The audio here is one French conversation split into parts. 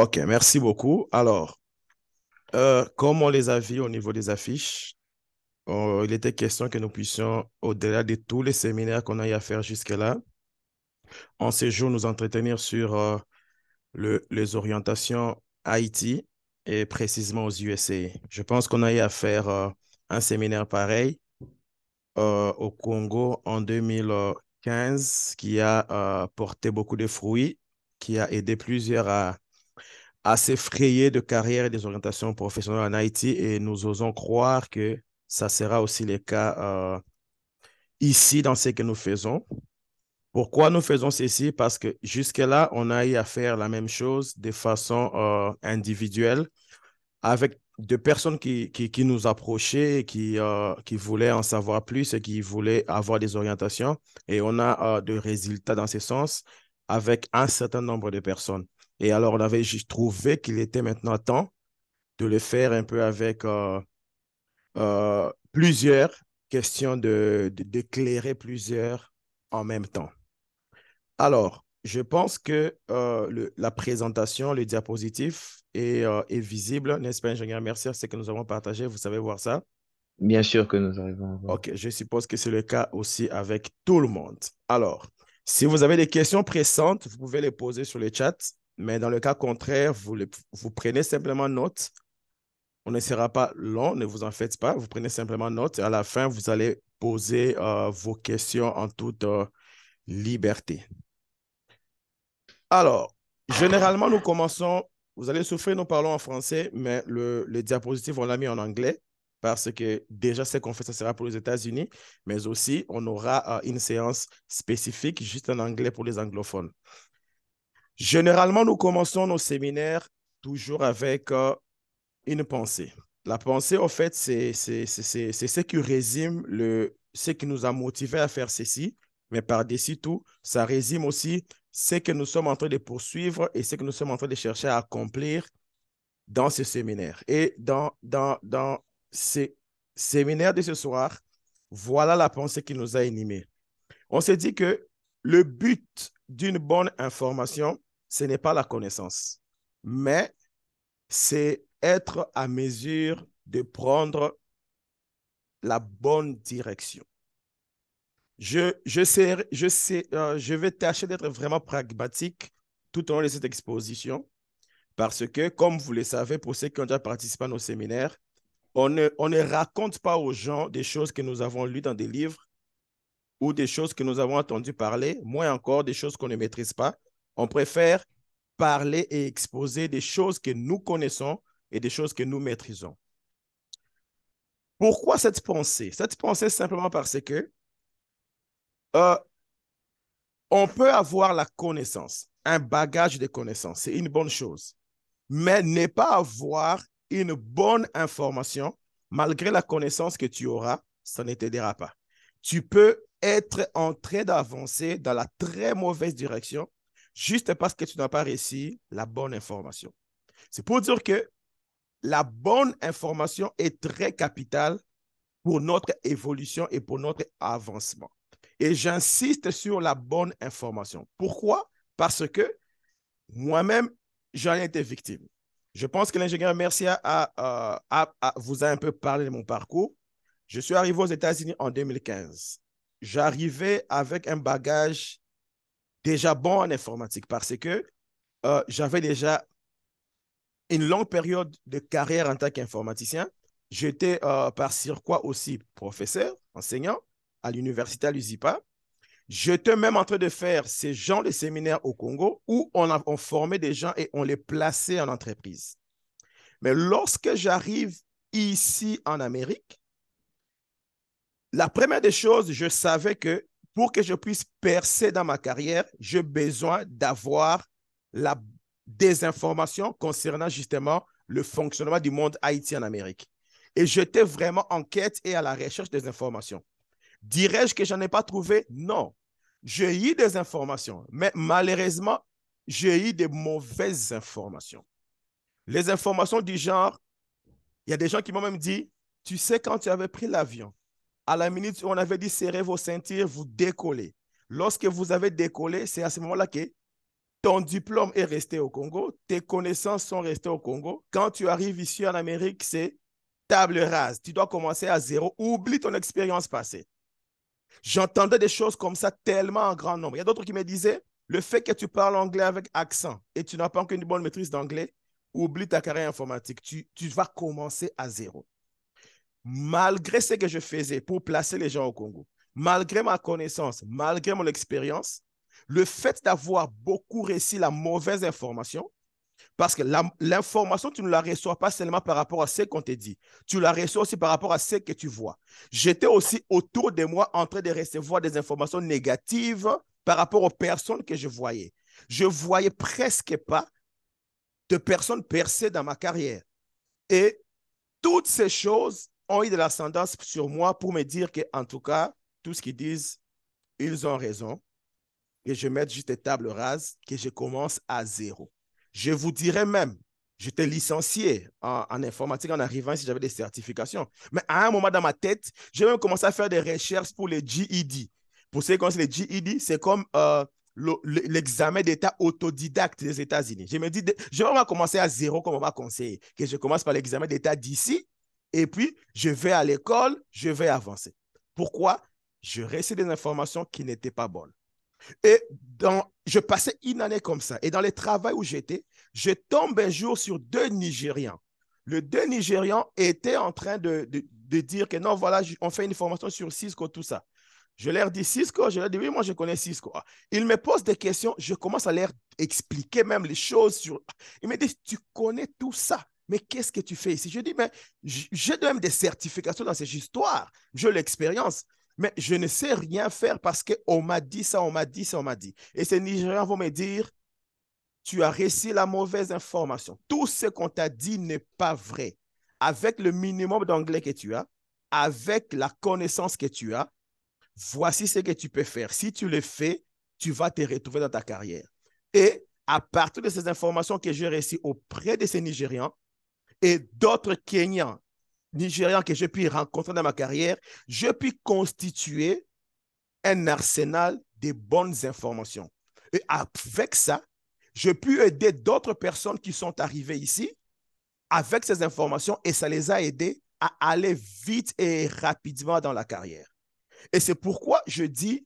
OK, merci beaucoup. Alors, comme on les a vus au niveau des affiches, il était question que nous puissions, au-delà de tous les séminaires qu'on a eu à faire jusque-là, en ces jours, nous entretenir sur les orientations Haïti et précisément aux USA. Je pense qu'on a eu à faire un séminaire pareil au Congo en 2015 qui a porté beaucoup de fruits, qui a aidé plusieurs à s'effrayer de carrière et des orientations professionnelles en Haïti et nous osons croire que ça sera aussi le cas ici dans ce que nous faisons. Pourquoi nous faisons ceci? Parce que jusque-là, on a eu à faire la même chose de façon individuelle avec des personnes qui nous approchaient, qui voulaient en savoir plus et qui voulaient avoir des orientations. Et on a des résultats dans ce sens avec un certain nombre de personnes. Et alors, on avait juste trouvé qu'il était maintenant temps de le faire un peu avec plusieurs questions d'éclairer plusieurs en même temps. Alors, je pense que la présentation, le diapositif est visible, n'est-ce pas, ingénieur? Merci à ce que nous avons partagé. Vous savez voir ça? Bien sûr que nous arrivons à voir. OK, je suppose que c'est le cas aussi avec tout le monde. Alors, si vous avez des questions pressantes, vous pouvez les poser sur le chat, mais dans le cas contraire, vous prenez simplement note. On ne sera pas long, ne vous en faites pas. Vous prenez simplement note et à la fin, vous allez poser vos questions en toute liberté. Alors, généralement, nous commençons, vous allez souffrir, nous parlons en français, mais le diapositive, on l'a mis en anglais parce que déjà, ce qu'on fait, ça sera pour les États-Unis, mais aussi, on aura une séance spécifique juste en anglais pour les anglophones. Généralement, nous commençons nos séminaires toujours avec une pensée. La pensée, en fait, c'est ce qui résume ce qui nous a motivés à faire ceci, mais par-dessus tout, ça résume aussi ce que nous sommes en train de poursuivre et ce que nous sommes en train de chercher à accomplir dans ce séminaire. Et dans ces séminaires de ce soir, voilà la pensée qui nous a animés. On s'est dit que le but d'une bonne information, ce n'est pas la connaissance, mais c'est être à mesure de prendre la bonne direction. Je vais tâcher d'être vraiment pragmatique tout au long de cette exposition parce que, comme vous le savez, pour ceux qui ont déjà participé à nos séminaires, on ne raconte pas aux gens des choses que nous avons lues dans des livres ou des choses que nous avons entendu parler, moins encore des choses qu'on ne maîtrise pas. On préfère parler et exposer des choses que nous connaissons et des choses que nous maîtrisons. Pourquoi cette pensée? Cette pensée, simplement parce que euh, on peut avoir la connaissance, un bagage de connaissances, c'est une bonne chose, mais ne pas avoir une bonne information, malgré la connaissance que tu auras, ça ne t'aidera pas. Tu peux être en train d'avancer dans la très mauvaise direction juste parce que tu n'as pas réussi la bonne information. C'est pour dire que la bonne information est très capitale pour notre évolution et pour notre avancement. Et j'insiste sur la bonne information. Pourquoi? Parce que moi-même, j'en ai été victime. Je pense que l'ingénieur Mercier vous a un peu parlé de mon parcours. Je suis arrivé aux États-Unis en 2015. J'arrivais avec un bagage déjà bon en informatique parce que j'avais déjà une longue période de carrière en tant qu'informaticien. J'étais par surcroît aussi professeur, enseignant à l'université à l'USIPA. J'étais même en train de faire ces genres de séminaires au Congo où on formait des gens et on les plaçait en entreprise. Mais lorsque j'arrive ici en Amérique, la première des choses, je savais que pour que je puisse percer dans ma carrière, j'ai besoin d'avoir la, des informations concernant justement le fonctionnement du monde Haïti en Amérique. Et j'étais vraiment en quête et à la recherche des informations. Dirais-je que je n'en ai pas trouvé? Non. J'ai eu des informations, mais malheureusement, j'ai eu des mauvaises informations. Les informations du genre, il y a des gens qui m'ont même dit, tu sais, quand tu avais pris l'avion, à la minute où on avait dit serrez vos ceintures, vous décollez. Lorsque vous avez décollé, c'est à ce moment-là que ton diplôme est resté au Congo, tes connaissances sont restées au Congo. Quand tu arrives ici en Amérique, c'est table rase. Tu dois commencer à zéro. Oublie ton expérience passée. J'entendais des choses comme ça tellement en grand nombre. Il y a d'autres qui me disaient, le fait que tu parles anglais avec accent et tu n'as pas encore une bonne maîtrise d'anglais, oublie ta carrière informatique. Tu vas commencer à zéro. Malgré ce que je faisais pour placer les gens au Congo, malgré ma connaissance, malgré mon expérience, le fait d'avoir beaucoup réussi la mauvaise information, parce que l'information, tu ne la reçois pas seulement par rapport à ce qu'on te dit, tu la reçois aussi par rapport à ce que tu vois. J'étais aussi autour de moi en train de recevoir des informations négatives par rapport aux personnes que je voyais. Je voyais presque pas de personnes percées dans ma carrière. Et toutes ces choses ont eu de l'ascendance sur moi pour me dire que, en tout cas, tout ce qu'ils disent, ils ont raison, que je mette juste des tables rases, que je commence à zéro. Je vous dirais même, j'étais licencié en informatique en arrivant si j'avais des certifications. Mais à un moment dans ma tête, j'ai même commencé à faire des recherches pour les GED. Pour ceux qui connaissent les GED, c'est comme l'examen d'état autodidacte des États-Unis. Je me dis, je vais vraiment commencer à zéro comme on m'a conseillé, que je commence par l'examen d'état d'ici, et puis je vais à l'école, je vais avancer. Pourquoi? Je reçois des informations qui n'étaient pas bonnes. Et je passais une année comme ça. Et dans le travail où j'étais, je tombe un jour sur deux Nigérians. Les deux Nigérians étaient en train de dire que non, voilà, on fait une formation sur Cisco, tout ça. Je leur dis Cisco, je leur dis oui, moi je connais Cisco. Ils me posent des questions, je commence à leur expliquer même les choses sur. Ils me disent, tu connais tout ça, mais qu'est-ce que tu fais ici? Je dis, mais j'ai même des certifications dans ces histoires, j'ai l'expérience. Mais je ne sais rien faire parce qu'on m'a dit ça, on m'a dit ça, on m'a dit. Et ces Nigérians vont me dire, tu as reçu la mauvaise information. Tout ce qu'on t'a dit n'est pas vrai. Avec le minimum d'anglais que tu as, avec la connaissance que tu as, voici ce que tu peux faire. Si tu le fais, tu vas te retrouver dans ta carrière. Et à partir de ces informations que j'ai reçues auprès de ces Nigérians et d'autres Kenyans, Nigérians que j'ai pu rencontrer dans ma carrière, j'ai pu constituer un arsenal de bonnes informations. Et avec ça, j'ai pu aider d'autres personnes qui sont arrivées ici avec ces informations et ça les a aidés à aller vite et rapidement dans la carrière. Et c'est pourquoi je dis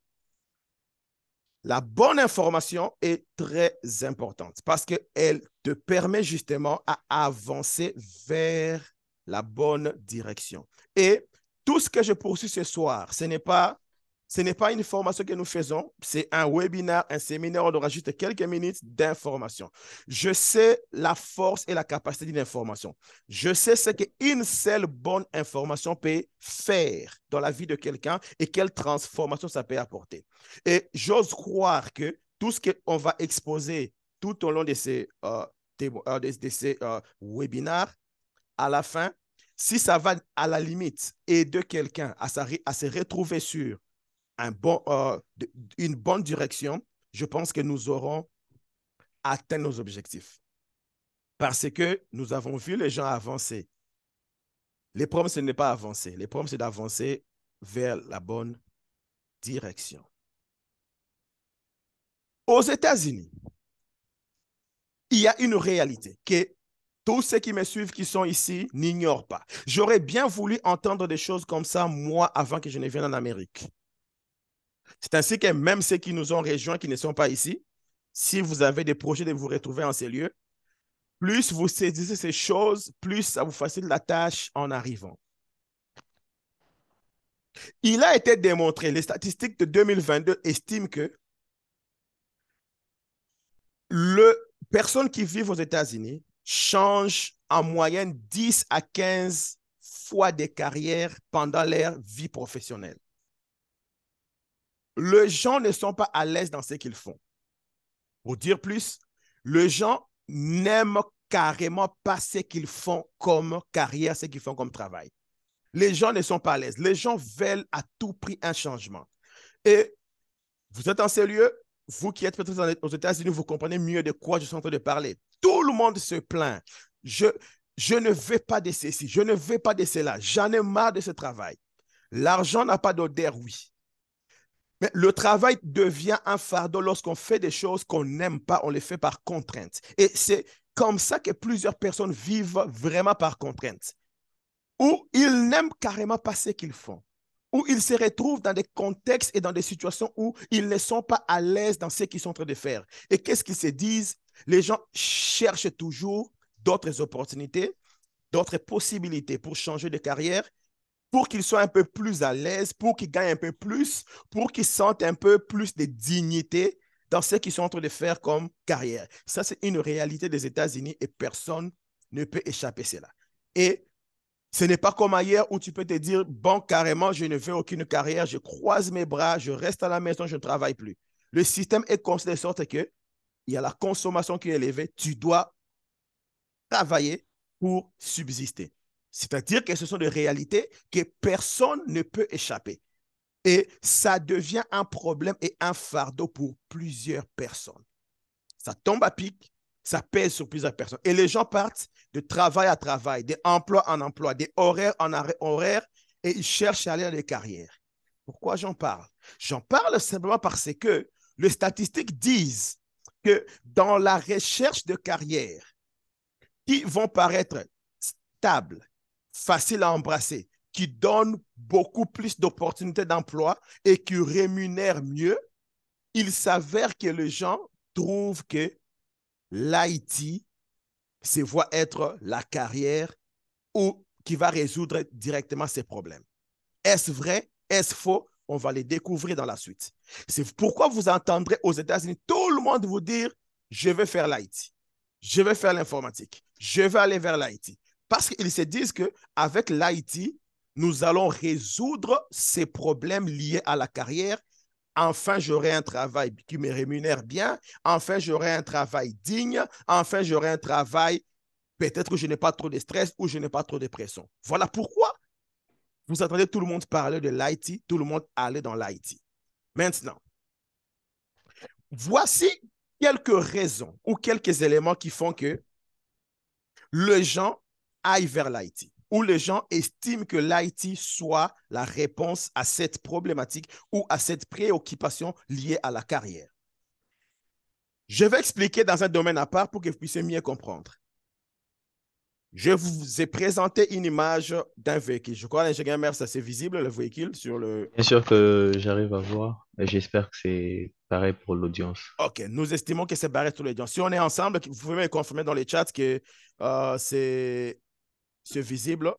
la bonne information est très importante parce qu'elle te permet justement à avancer vers la bonne direction. Et tout ce que je poursuis ce soir, ce n'est pas une formation que nous faisons, c'est un webinaire, un séminaire, on aura juste quelques minutes d'information. Je sais la force et la capacité d'une information. Je sais ce qu'une seule bonne information peut faire dans la vie de quelqu'un et quelle transformation ça peut apporter. Et j'ose croire que tout ce qu'on va exposer tout au long de ces, webinaires, à la fin, si ça va à la limite aider quelqu'un à se retrouver sur une bonne direction, je pense que nous aurons atteint nos objectifs. Parce que nous avons vu les gens avancer. Les problèmes, ce n'est pas avancer. Les problèmes, c'est d'avancer vers la bonne direction. Aux États-Unis, il y a une réalité que tous ceux qui me suivent, qui sont ici, n'ignorent pas. J'aurais bien voulu entendre des choses comme ça, moi, avant que je ne vienne en Amérique. C'est ainsi que même ceux qui nous ont rejoints, qui ne sont pas ici, si vous avez des projets de vous retrouver en ces lieux, plus vous saisissez ces choses, plus ça vous facilite la tâche en arrivant. Il a été démontré, les statistiques de 2022 estiment que les personnes qui vivent aux États-Unis changent en moyenne 10 à 15 fois de carrière pendant leur vie professionnelle. Les gens ne sont pas à l'aise dans ce qu'ils font. Pour dire plus, les gens n'aiment carrément pas ce qu'ils font comme carrière, ce qu'ils font comme travail. Les gens ne sont pas à l'aise. Les gens veulent à tout prix un changement. Et vous êtes en ces lieux, vous qui êtes peut-être aux États-Unis, vous comprenez mieux de quoi je suis en train de parler. Tout le monde se plaint. Je ne veux pas de ceci, je ne veux pas de cela. J'en ai marre de ce travail. L'argent n'a pas d'odeur, oui. Mais le travail devient un fardeau lorsqu'on fait des choses qu'on n'aime pas, on les fait par contrainte. Et c'est comme ça que plusieurs personnes vivent vraiment par contrainte, où ils n'aiment carrément pas ce qu'ils font, où ils se retrouvent dans des contextes et dans des situations où ils ne sont pas à l'aise dans ce qu'ils sont en train de faire. Et qu'est-ce qu'ils se disent? Les gens cherchent toujours d'autres opportunités, d'autres possibilités pour changer de carrière, pour qu'ils soient un peu plus à l'aise, pour qu'ils gagnent un peu plus, pour qu'ils sentent un peu plus de dignité dans ce qu'ils sont en train de faire comme carrière. Ça, c'est une réalité des États-Unis et personne ne peut échapper à cela. Et ce n'est pas comme ailleurs où tu peux te dire, bon, carrément, je ne veux aucune carrière, je croise mes bras, je reste à la maison, je ne travaille plus. Le système est conçu de sorte que il y a la consommation qui est élevée, tu dois travailler pour subsister. C'est-à-dire que ce sont des réalités que personne ne peut échapper. Et ça devient un problème et un fardeau pour plusieurs personnes. Ça tombe à pic, ça pèse sur plusieurs personnes. Et les gens partent de travail à travail, d'emploi en emploi, des horaires en horaires, et ils cherchent à aller dans les carrières. Pourquoi j'en parle? J'en parle simplement parce que les statistiques disent que dans la recherche de carrière, qui vont paraître stables, faciles à embrasser, qui donnent beaucoup plus d'opportunités d'emploi et qui rémunèrent mieux, il s'avère que les gens trouvent que l'IT se voit être la carrière ou qui va résoudre directement ces problèmes. Est-ce vrai? Est-ce faux? On va les découvrir dans la suite. C'est pourquoi vous entendrez aux États-Unis tout le monde vous dire je vais faire l'IT, je vais faire l'informatique, je vais aller vers l'IT. Parce qu'ils se disent qu'avec l'IT, nous allons résoudre ces problèmes liés à la carrière. Enfin, j'aurai un travail qui me rémunère bien. Enfin, j'aurai un travail digne. Enfin, j'aurai un travail, peut-être que je n'ai pas trop de stress ou je n'ai pas trop de pression. Voilà pourquoi vous entendez tout le monde parler de l'IT, tout le monde aller dans l'IT. Maintenant, voici quelques raisons ou quelques éléments qui font que les gens aillent vers l'IT ou les gens estiment que l'IT soit la réponse à cette problématique ou à cette préoccupation liée à la carrière. Je vais expliquer dans un domaine à part pour que vous puissiez mieux comprendre. Je vous ai présenté une image d'un véhicule. Je crois que l'ingénieur, ça c'est visible, le véhicule sur le... Bien sûr que j'arrive à voir, et j'espère que c'est pareil pour l'audience. OK, nous estimons que c'est barré sur les gens. Si on est ensemble, vous pouvez me confirmer dans les chats que c'est visible.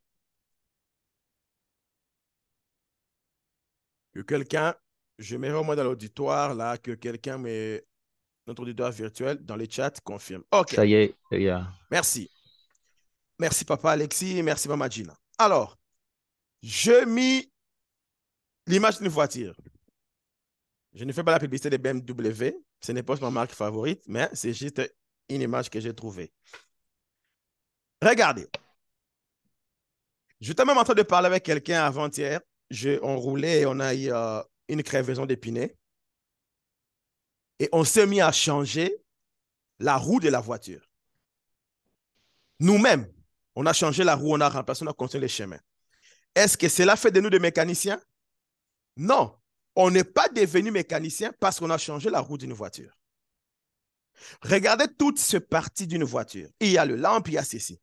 Que quelqu'un, je mets au moins dans l'auditoire, là, que quelqu'un met notre auditoire virtuel dans les chats confirme. OK, Ça y est, il y a... merci. Merci, papa Alexis. Merci, maman Gina. Alors, je mis l'image d'une voiture. Je ne fais pas la publicité de BMW. Ce n'est pas ma marque favorite, mais c'est juste une image que j'ai trouvée. Regardez. J'étais même en train de parler avec quelqu'un avant-hier. On roulait et on a eu une crevaison d'épinets. Et on s'est mis à changer la roue de la voiture. Nous-mêmes, on a changé la roue, on a remplacé, on a construit les chemins. Est-ce que cela fait de nous des mécaniciens? Non. On n'est pas devenu mécanicien parce qu'on a changé la roue d'une voiture. Regardez toute cette partie d'une voiture. Il y a le lampe, il y a ceci.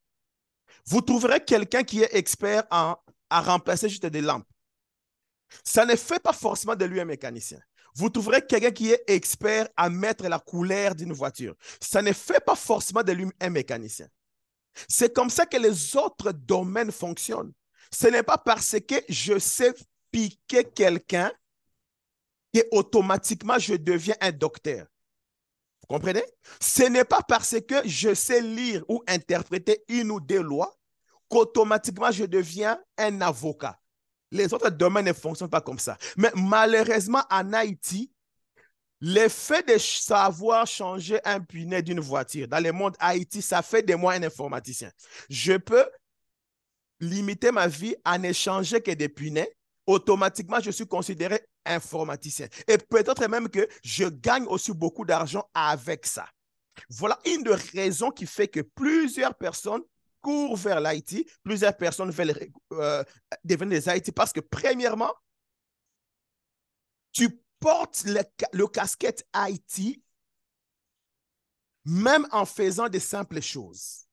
Vous trouverez quelqu'un qui est expert à remplacer juste des lampes. Ça ne fait pas forcément de lui un mécanicien. Vous trouverez quelqu'un qui est expert à mettre la couleur d'une voiture. Ça ne fait pas forcément de lui un mécanicien. C'est comme ça que les autres domaines fonctionnent. Ce n'est pas parce que je sais piquer quelqu'un que automatiquement je deviens un docteur. Vous comprenez? Ce n'est pas parce que je sais lire ou interpréter une ou deux lois qu'automatiquement je deviens un avocat. Les autres domaines ne fonctionnent pas comme ça. Mais malheureusement, en Haïti, l'effet de savoir changer un pneu d'une voiture dans le monde Haïti, ça fait de moi un informaticien. Je peux limiter ma vie à n'échanger que des pneus. Automatiquement, je suis considéré informaticien. Et peut-être même que je gagne aussi beaucoup d'argent avec ça. Voilà une des raisons qui fait que plusieurs personnes courent vers l'IT, plusieurs personnes veulent devenir des IT parce que premièrement, tu portes le casquette IT, même en faisant des simples choses.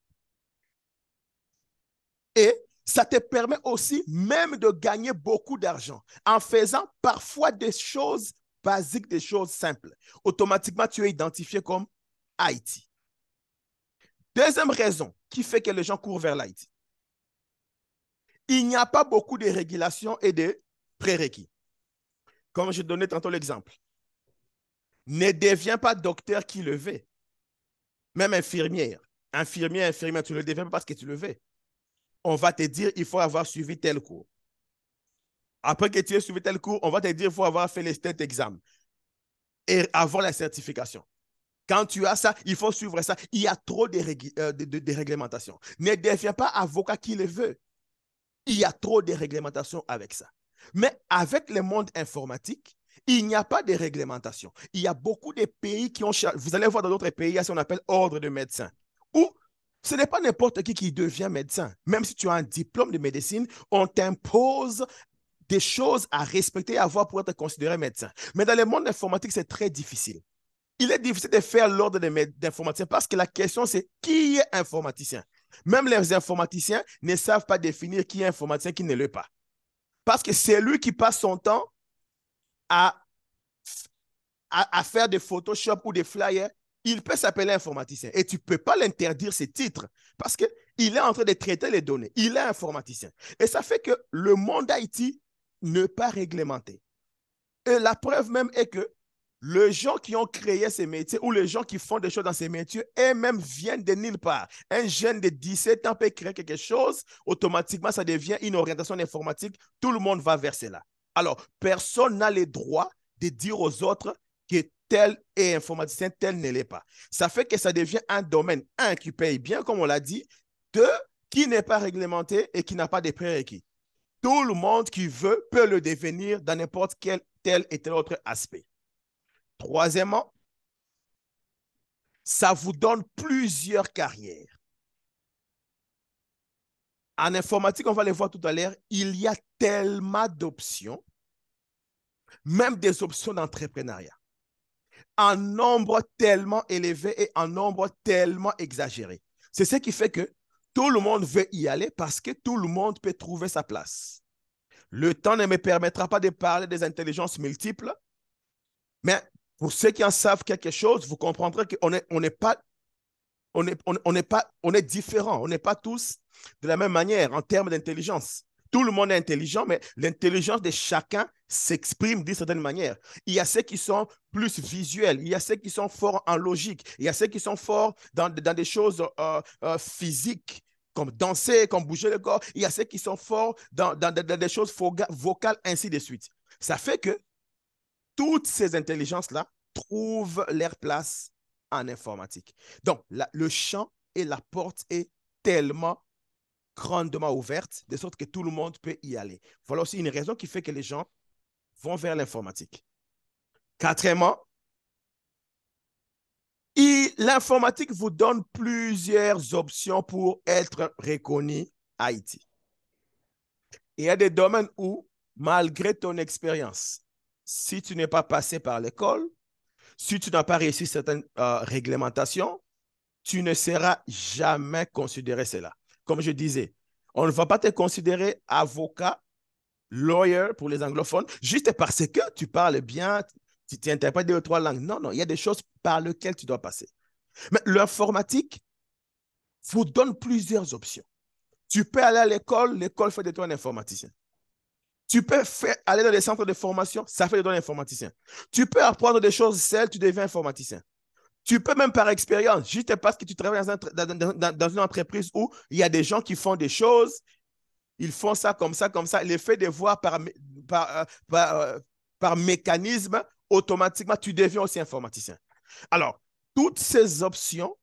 Et ça te permet aussi même de gagner beaucoup d'argent en faisant parfois des choses basiques, des choses simples. Automatiquement, tu es identifié comme IT. Deuxième raison qui fait que les gens courent vers l'IT. Il n'y a pas beaucoup de régulations et de prérequis. Comme je donnais tantôt l'exemple. Ne deviens pas docteur qui le veut. Même infirmière. Infirmière, tu ne le deviens pas parce que tu le veux. On va te dire il faut avoir suivi tel cours. Après que tu aies suivi tel cours, on va te dire il faut avoir fait les state exams et avoir la certification. Quand tu as ça, il faut suivre ça. Il y a trop de réglementations. Ne deviens pas avocat qui le veut. Il y a trop de réglementations avec ça. Mais avec le monde informatique, il n'y a pas de réglementation. Il y a beaucoup de pays qui ont... Vous allez voir dans d'autres pays, il y a ce qu'on appelle ordre de médecins. Où ce n'est pas n'importe qui devient médecin. Même si tu as un diplôme de médecine, on t'impose des choses à respecter et à avoir pour être considéré médecin. Mais dans le monde informatique, c'est très difficile. Il est difficile de faire l'ordre d'informaticien parce que la question, c'est qui est informaticien? Même les informaticiens ne savent pas définir qui est informaticien, qui ne l'est pas. Parce que c'est lui qui passe son temps à faire des Photoshop ou des flyers. Il peut s'appeler informaticien et tu ne peux pas l'interdire ces titres parce qu'il est en train de traiter les données. Il est informaticien. Et ça fait que le monde IT n'est pas réglementé. Et la preuve même est que les gens qui ont créé ces métiers ou les gens qui font des choses dans ces métiers, eux-mêmes viennent de nulle part. Un jeune de 17 ans peut créer quelque chose, automatiquement, ça devient une orientation informatique. Tout le monde va vers cela. Alors, personne n'a le droit de dire aux autres que tel est informaticien, tel ne l'est pas. Ça fait que ça devient un domaine, un, qui paye bien, comme on l'a dit, deux, qui n'est pas réglementé et qui n'a pas de prérequis. Tout le monde qui veut peut le devenir dans n'importe quel tel et tel autre aspect. Troisièmement, ça vous donne plusieurs carrières. En informatique, on va les voir tout à l'heure, il y a tellement d'options, même des options d'entrepreneuriat, en nombre tellement élevé et en nombre tellement exagéré. C'est ce qui fait que tout le monde veut y aller parce que tout le monde peut trouver sa place. Le temps ne me permettra pas de parler des intelligences multiples, mais pour ceux qui en savent quelque chose, vous comprendrez qu'on n'est pas on est différents. On n'est pas tous de la même manière en termes d'intelligence. Tout le monde est intelligent, mais l'intelligence de chacun s'exprime d'une certaine manière. Il y a ceux qui sont plus visuels, il y a ceux qui sont forts en logique, il y a ceux qui sont forts dans des choses physiques, comme danser, comme bouger le corps. Il y a ceux qui sont forts dans des choses vocales, ainsi de suite. Ça fait que toutes ces intelligences-là trouvent leur place en informatique. Donc, le champ et la porte est tellement grandement ouverte, de sorte que tout le monde peut y aller. Voilà aussi une raison qui fait que les gens vont vers l'informatique. Quatrièmement, l'informatique vous donne plusieurs options pour être reconnu IT. Il y a des domaines où, malgré ton expérience, si tu n'es pas passé par l'école, si tu n'as pas réussi certaines réglementations, tu ne seras jamais considéré cela. Comme je disais, on ne va pas te considérer avocat, lawyer pour les anglophones, juste parce que tu parles bien, tu interprètes 2 ou 3 langues. Non, non, il y a des choses par lesquelles tu dois passer. Mais l'informatique vous donne plusieurs options. Tu peux aller à l'école, l'école fait de toi un informaticien. Tu peux aller dans des centres de formation, ça fait de toi un informaticien. Tu peux apprendre des choses seules, tu deviens informaticien. Tu peux même par expérience, juste parce que tu travailles dans une entreprise où il y a des gens qui font des choses, ils font ça, comme ça. Le fait de voir par mécanisme, automatiquement, tu deviens aussi informaticien. Alors, toutes ces options,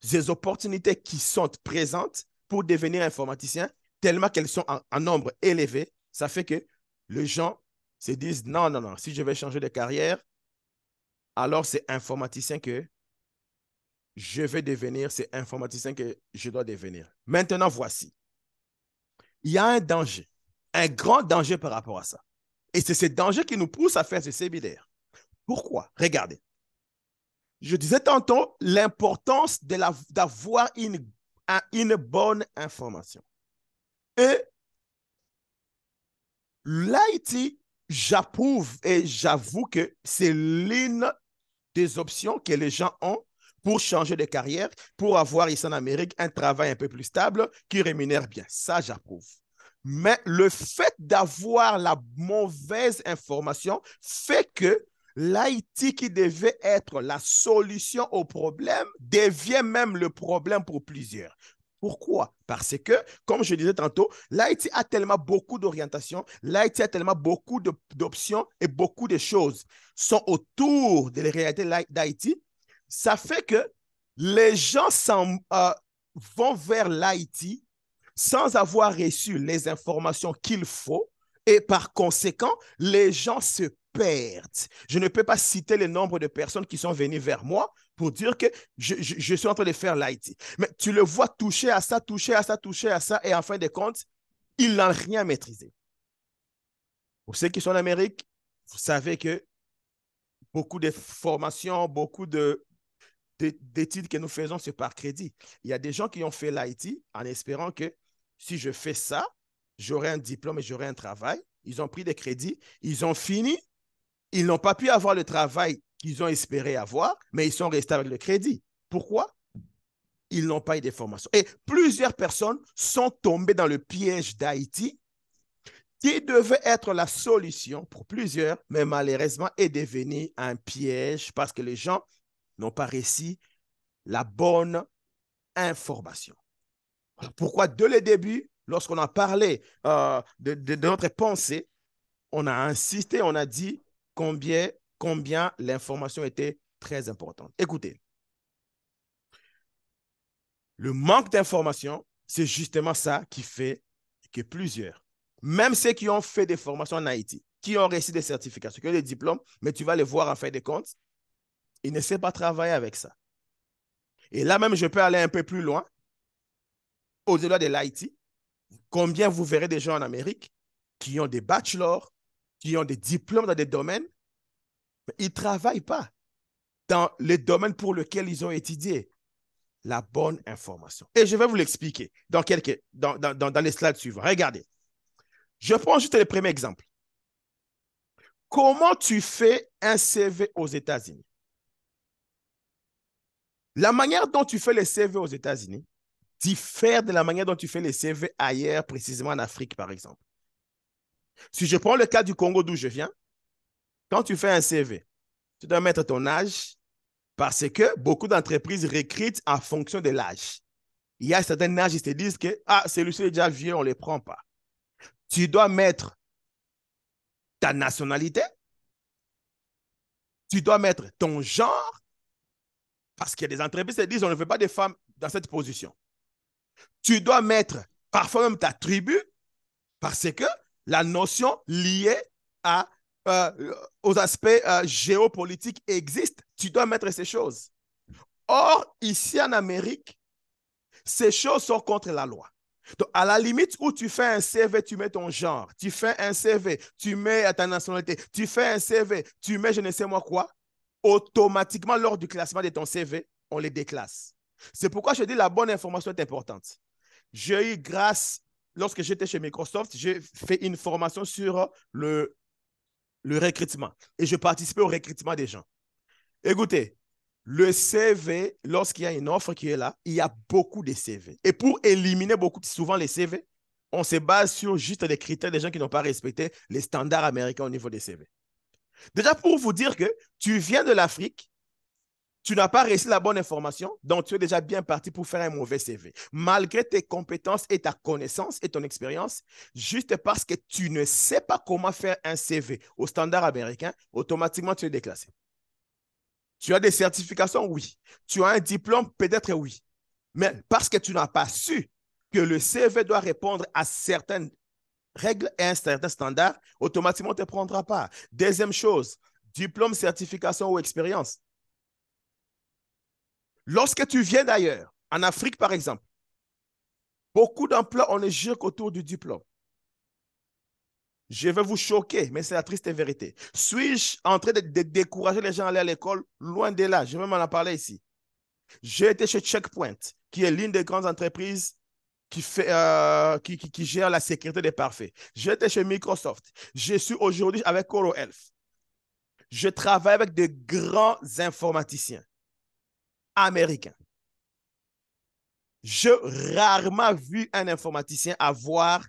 ces opportunités qui sont présentes pour devenir informaticien, tellement qu'elles sont en nombre élevé, ça fait que les gens se disent, non, non, non, si je vais changer de carrière, alors c'est informaticien que je vais devenir, c'est informaticien que je dois devenir. Maintenant, voici. Il y a un danger, un grand danger par rapport à ça. Et c'est ce danger qui nous pousse à faire ce séminaire. Pourquoi? Regardez. Je disais tantôt l'importance d'avoir une bonne information. Et l'IT, j'approuve et j'avoue que c'est l'une des options que les gens ont pour changer de carrière, pour avoir ici en Amérique un travail un peu plus stable qui rémunère bien. Ça, j'approuve. Mais le fait d'avoir la mauvaise information fait que l'IT qui devait être la solution au problème devient même le problème pour plusieurs. Pourquoi? Parce que, comme je disais tantôt, l'IT a tellement beaucoup d'orientation, l'IT a tellement beaucoup d'options et beaucoup de choses sont autour de la réalité d'IT. Ça fait que les gens vont vers l'IT sans avoir reçu les informations qu'il faut et par conséquent, les gens se perdent. Je ne peux pas citer le nombre de personnes qui sont venues vers moi pour dire que je suis en train de faire l'IT. Mais tu le vois toucher à ça, toucher à ça, toucher à ça, et en fin de compte, il n'a rien maîtrisé. Pour ceux qui sont en Amérique, vous savez que beaucoup de formations, beaucoup d'études que nous faisons, c'est par crédit. Il y a des gens qui ont fait l'IT en espérant que si je fais ça, j'aurai un diplôme et j'aurai un travail. Ils ont pris des crédits, ils ont fini, ils n'ont pas pu avoir le travail qu'ils ont espéré avoir, mais ils sont restés avec le crédit. Pourquoi? Ils n'ont pas eu de formation. Et plusieurs personnes sont tombées dans le piège d'IT qui devait être la solution pour plusieurs, mais malheureusement est devenu un piège parce que les gens n'ont pas réussi la bonne information. Pourquoi, dès le début, lorsqu'on a parlé de notre pensée, on a insisté, on a dit combien l'information était très importante. Écoutez, le manque d'information, c'est justement ça qui fait que plusieurs, même ceux qui ont fait des formations en Haïti, qui ont reçu des certifications, qui ont des diplômes, mais tu vas les voir en fin de compte, ils ne savent pas travailler avec ça. Et là même, je peux aller un peu plus loin, au-delà de l'Haïti. Combien vous verrez des gens en Amérique qui ont des bachelors, qui ont des diplômes dans des domaines, mais ils ne travaillent pas dans les domaines pour lesquels ils ont étudié la bonne information. Et je vais vous l'expliquer dans les slides suivants. Regardez. Je prends juste le premier exemple. Comment tu fais un CV aux États-Unis? La manière dont tu fais les CV aux États-Unis diffère de la manière dont tu fais les CV ailleurs, précisément en Afrique, par exemple. Si je prends le cas du Congo d'où je viens, quand tu fais un CV, tu dois mettre ton âge parce que beaucoup d'entreprises recrutent en fonction de l'âge. Il y a certains âges, ils te disent que celui-ci est déjà vieux, on ne le prend pas. Tu dois mettre ta nationalité, tu dois mettre ton genre, parce qu'il y a des entreprises qui disent on ne veut pas de femmes dans cette position. Tu dois mettre parfois même ta tribu, parce que la notion liée aux aspects géopolitiques existe. Tu dois mettre ces choses. Or, ici en Amérique, ces choses sont contre la loi. Donc, à la limite où tu fais un CV, tu mets ton genre. Tu fais un CV, tu mets ta nationalité. Tu fais un CV, tu mets je ne sais moi quoi. Automatiquement, lors du classement de ton CV, on les déclasse. C'est pourquoi je dis la bonne information est importante. J'ai eu lorsque j'étais chez Microsoft, j'ai fait une formation sur le recrutement. Et je participais au recrutement des gens. Écoutez, le CV, lorsqu'il y a une offre qui est là, il y a beaucoup de CV. Et pour éliminer souvent les CV, on se base sur juste des critères des gens qui n'ont pas respecté les standards américains au niveau des CV. Déjà, pour vous dire que tu viens de l'Afrique, tu n'as pas reçu la bonne information, donc tu es déjà bien parti pour faire un mauvais CV. Malgré tes compétences et ta connaissance et ton expérience, juste parce que tu ne sais pas comment faire un CV au standard américain, automatiquement tu es déclassé. Tu as des certifications? Oui. Tu as un diplôme? Peut-être oui. Mais parce que tu n'as pas su que le CV doit répondre à certaines règles et un certain standard, automatiquement, on ne te prendra pas. Deuxième chose, diplôme, certification ou expérience. Lorsque tu viens d'ailleurs, en Afrique par exemple, beaucoup d'emplois, on ne gère qu'autour du diplôme. Je vais vous choquer, mais c'est la triste vérité. Suis-je en train de décourager les gens à aller à l'école? Loin de là, je vais m'en parler ici. J'ai été chez Checkpoint, qui est l'une des grandes entreprises qui gère la sécurité des parfaits. J'étais chez Microsoft. Je suis aujourd'hui avec Coro Health. Je travaille avec de grands informaticiens américains. J'ai rarement vu un informaticien avoir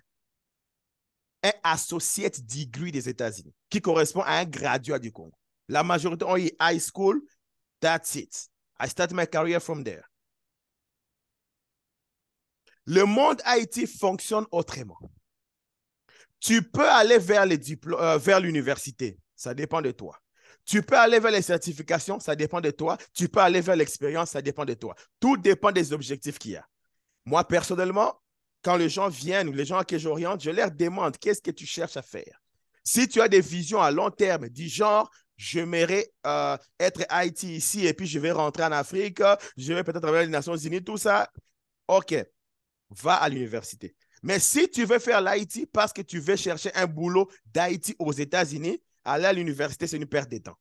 un associate degree des États-Unis, qui correspond à un graduat du Congo. La majorité ont eu high school, that's it. I started my career from there. Le monde IT fonctionne autrement. Tu peux aller vers l'université, ça dépend de toi. Tu peux aller vers les certifications, ça dépend de toi. Tu peux aller vers l'expérience, ça dépend de toi. Tout dépend des objectifs qu'il y a. Moi, personnellement, quand les gens viennent ou les gens à qui j'oriente, je leur demande qu'est-ce que tu cherches à faire. Si tu as des visions à long terme, du genre, j'aimerais être Haïti ici et puis je vais rentrer en Afrique, je vais peut-être travailler les Nations Unies, tout ça, OK, va à l'université. Mais si tu veux faire l'Haïti parce que tu veux chercher un boulot d'Haïti aux États-Unis, aller à l'université, c'est une perte de temps.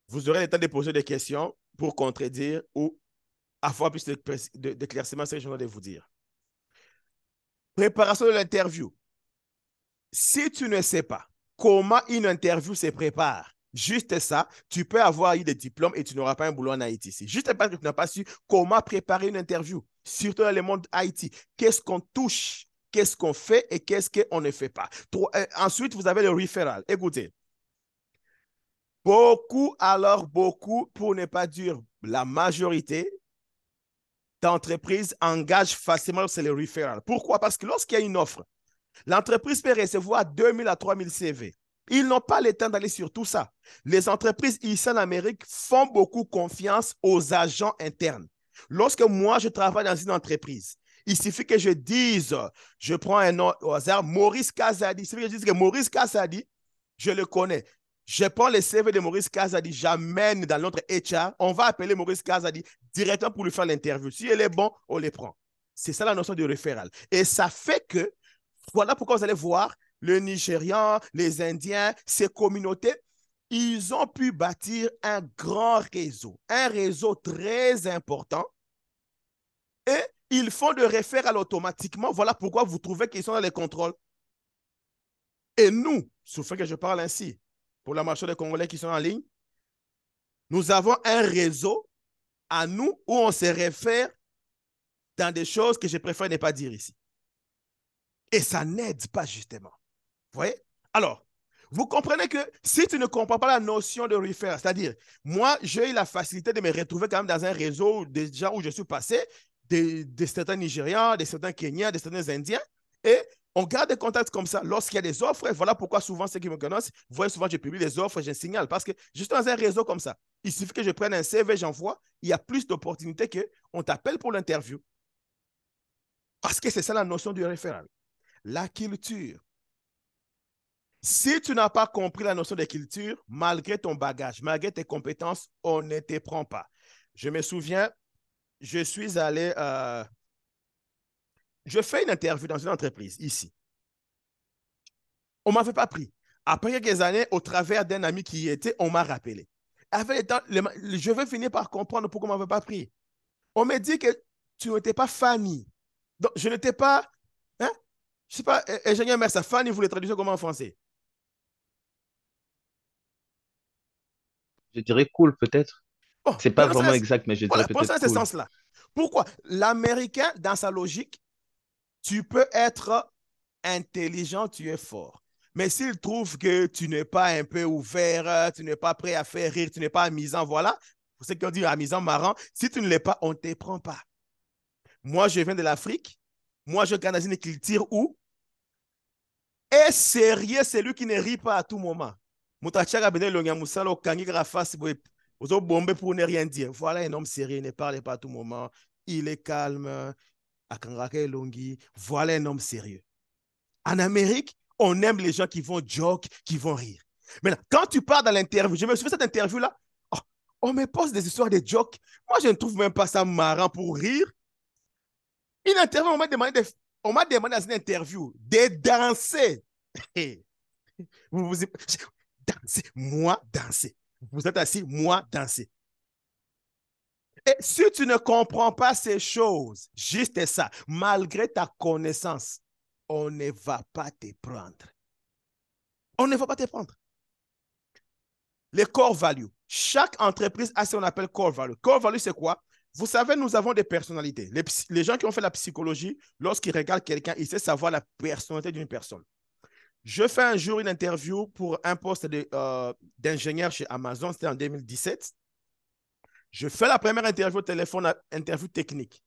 Vous aurez le temps de poser des questions pour contredire ou avoir plus d'éclaircissement sur ce que je viens de vous dire. Préparation de l'interview. Si tu ne sais pas comment une interview se prépare, juste ça, tu peux avoir eu des diplômes et tu n'auras pas un boulot en Haïti ici. Juste parce que tu n'as pas su comment préparer une interview, surtout dans le monde Haïti. Qu'est-ce qu'on touche, qu'est-ce qu'on fait et qu'est-ce qu'on ne fait pas. Ensuite, vous avez le referral. Écoutez, beaucoup, pour ne pas dire la majorité d'entreprises engagent facilement sur le referral. Pourquoi? Parce que lorsqu'il y a une offre, l'entreprise peut recevoir 2000 à 3000 CV. Ils n'ont pas le temps d'aller sur tout ça. Les entreprises ici en Amérique font beaucoup confiance aux agents internes. Lorsque moi, je travaille dans une entreprise, il suffit que je dise, je prends un nom au hasard, Maurice Kazadi. Il suffit que je dise que Maurice Kazadi, je le connais. Je prends le CV de Maurice Kazadi, j'amène dans notre HR. On va appeler Maurice Kazadi directement pour lui faire l'interview. Si elle est bon, on les prend. C'est ça la notion de référal. Et ça fait que, voilà pourquoi vous allez voir, le Nigérian, les Indiens, ces communautés, ils ont pu bâtir un réseau très important et ils font de référal automatiquement. Voilà pourquoi vous trouvez qu'ils sont dans les contrôles. Et nous, sauf que je parle ainsi, pour la marche des Congolais qui sont en ligne, nous avons un réseau à nous où on se réfère dans des choses que je préfère ne pas dire ici. Et ça n'aide pas justement. Vous voyez? Alors, vous comprenez que si tu ne comprends pas la notion de refaire, c'est-à-dire, moi, j'ai eu la facilité de me retrouver quand même dans un réseau des gens où je suis passé, de certains Nigérians, de certains Kenyans, de certains Indiens, et on garde des contacts comme ça. Lorsqu'il y a des offres, voilà pourquoi souvent ceux qui me connaissent, vous voyez souvent je publie des offres, je signale, parce que juste dans un réseau comme ça, il suffit que je prenne un CV, j'envoie, il y a plus d'opportunités qu'on t'appelle pour l'interview. Parce que c'est ça la notion du référent. La culture. Si tu n'as pas compris la notion de culture, malgré ton bagage, malgré tes compétences, on ne te prend pas. Je me souviens, je suis allé, je fais une interview dans une entreprise ici. On ne m'avait pas pris. Après quelques années, au travers d'un ami qui y était, on m'a rappelé. Avec le temps, je vais finir par comprendre pourquoi on ne m'avait pas pris. On m'a dit que tu n'étais pas Fanny. Donc, je n'étais pas, hein? Je ne sais pas, ingénieur Mersa, Fanny, vous le traduisez comment en français? Je dirais cool, peut-être. Bon, C'est pas vraiment exact, mais je dirais voilà, pensez peut-être dans ce cool. sens-là. Pourquoi? L'Américain, dans sa logique, tu peux être intelligent, tu es fort. Mais s'il trouve que tu n'es pas un peu ouvert, tu n'es pas prêt à faire rire, tu n'es pas amusant, voilà, pour ceux qui ont dit amusant, marrant, si tu ne l'es pas, on ne te prend pas. Moi, je viens de l'Afrique. Moi, je gagne dans une culture où est sérieux celui qui ne rit pas à tout moment. Moutachaka Bene Lonyamusalo, Kangi Grafas, aux bombes pour ne rien dire. Voilà un homme sérieux, il ne parle pas à tout moment. Il est calme. Akangake Longi, voilà un homme sérieux. En Amérique, on aime les gens qui vont joke, qui vont rire. Maintenant, quand tu pars dans l'interview, je me souviens de cette interview-là, oh, on me pose des histoires de jokes. Moi, je ne trouve même pas ça marrant pour rire. Une interview, on m'a demandé On m'a demandé dans une interview de danser. Vous, danser, moi danser. Vous êtes assis, moi danser. Et si tu ne comprends pas ces choses, juste ça, malgré ta connaissance, on ne va pas te prendre. On ne va pas te prendre. Les core values. Chaque entreprise a ce qu'on appelle core value. Core value, c'est quoi? Vous savez, nous avons des personnalités. Les gens qui ont fait la psychologie, lorsqu'ils regardent quelqu'un, ils savent savoir la personnalité d'une personne. Je fais un jour une interview pour un poste d'ingénieur chez Amazon, c'était en 2017. Je fais la première interview au téléphone, interview technique.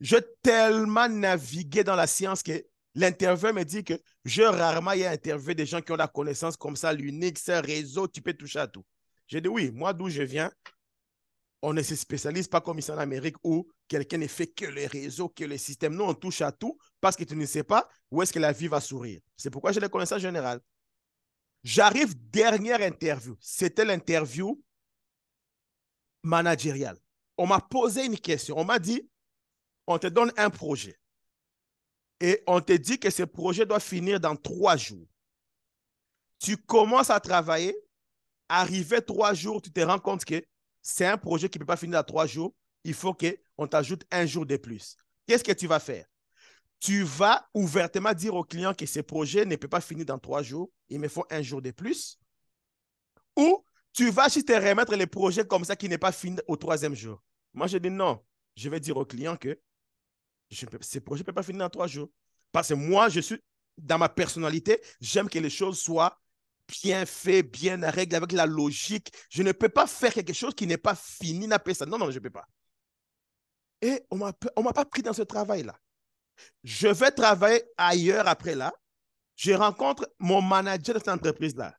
Je tellement navigué dans la science que l'intervieweur me dit que je rarement y ai interviewé des gens qui ont la connaissance comme ça, l'Unix, réseau, tu peux toucher à tout. J'ai dit oui, moi d'où je viens, on ne se spécialise pas comme ici en Amérique où quelqu'un ne fait que les réseaux, que les systèmes. Nous, on touche à tout parce que tu ne sais pas où est-ce que la vie va sourire. C'est pourquoi j'ai les connaissances générales. J'arrive, dernière interview. C'était l'interview managériale. On m'a posé une question. On m'a dit, on te donne un projet. Et on te dit que ce projet doit finir dans 3 jours. Tu commences à travailler, arrivé 3 jours, tu te rends compte que c'est un projet qui ne peut pas finir dans 3 jours. Il faut qu'on t'ajoute 1 jour de plus. Qu'est-ce que tu vas faire? Tu vas ouvertement dire au client que ce projet ne peut pas finir dans 3 jours. Il me faut 1 jour de plus. Ou tu vas juste te remettre les projets comme ça qui n'est pas fini au 3e jour. Moi, je dis non. Je vais dire au client que ce projet ne peut pas finir dans 3 jours. Parce que moi, je suis dans ma personnalité, j'aime que les choses soient bien faites, bien à règle, avec la logique. Je ne peux pas faire quelque chose qui n'est pas fini, ça. Non, non, je ne peux pas. Et on ne m'a pas pris dans ce travail-là. Je vais travailler ailleurs après là. Je rencontre mon manager de cette entreprise-là.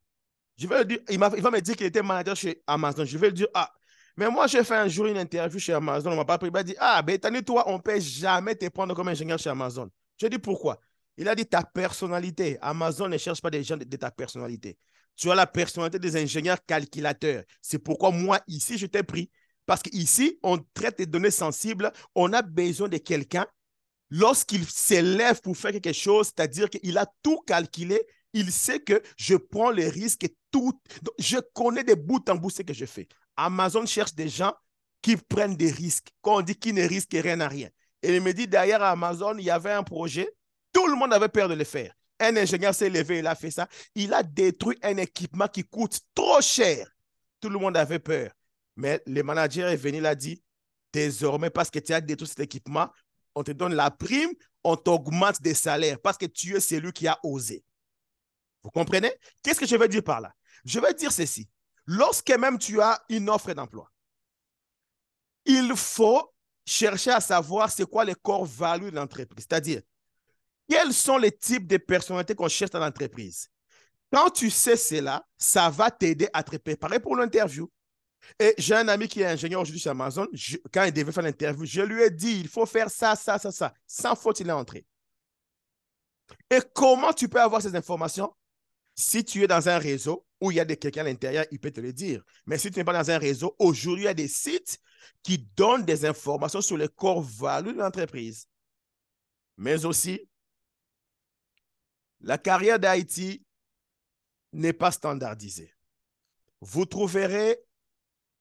Je vais lui dire, il va me dire qu'il était manager chez Amazon. Je vais lui dire, ah, mais moi, j'ai fait un jour une interview chez Amazon. On ne m'a pas pris. Il m'a dit, ah, ben, toi, on ne peut jamais te prendre comme ingénieur chez Amazon. Je dis pourquoi? Il a dit ta personnalité. Amazon ne cherche pas des gens de ta personnalité. Tu as la personnalité des ingénieurs calculateurs. C'est pourquoi moi, ici, je t'ai pris. Parce qu'ici, on traite des données sensibles. On a besoin de quelqu'un. Lorsqu'il s'élève pour faire quelque chose, c'est-à-dire qu'il a tout calculé, il sait que je prends les risques et tout. Je connais de bout en bout ce que je fais. Amazon cherche des gens qui prennent des risques. Quand on dit qui ne risque rien à rien. Et il me dit, derrière Amazon, il y avait un projet. Tout le monde avait peur de le faire. Un ingénieur s'est levé, il a fait ça. Il a détruit un équipement qui coûte trop cher. Tout le monde avait peur. Mais le manager est venu, il a dit, désormais, parce que tu as détruit cet équipement, on te donne la prime, on t'augmente des salaires parce que tu es celui qui a osé. Vous comprenez? Qu'est-ce que je veux dire par là? Je veux dire ceci. Lorsque même tu as une offre d'emploi, il faut chercher à savoir c'est quoi les core values de l'entreprise. C'est-à-dire, quels sont les types de personnalités qu'on cherche dans l'entreprise? Quand tu sais cela, ça va t'aider à te préparer pour l'interview. Et j'ai un ami qui est ingénieur aujourd'hui chez Amazon. Quand il devait faire l'interview, je lui ai dit, il faut faire ça, ça, ça, ça. Sans faute, il est entré. Et comment tu peux avoir ces informations? Si tu es dans un réseau où il y a quelqu'un à l'intérieur, il peut te le dire. Mais si tu n'es pas dans un réseau, aujourd'hui, il y a des sites qui donnent des informations sur les core values de l'entreprise. Mais aussi, la carrière d'IT n'est pas standardisée. Vous trouverez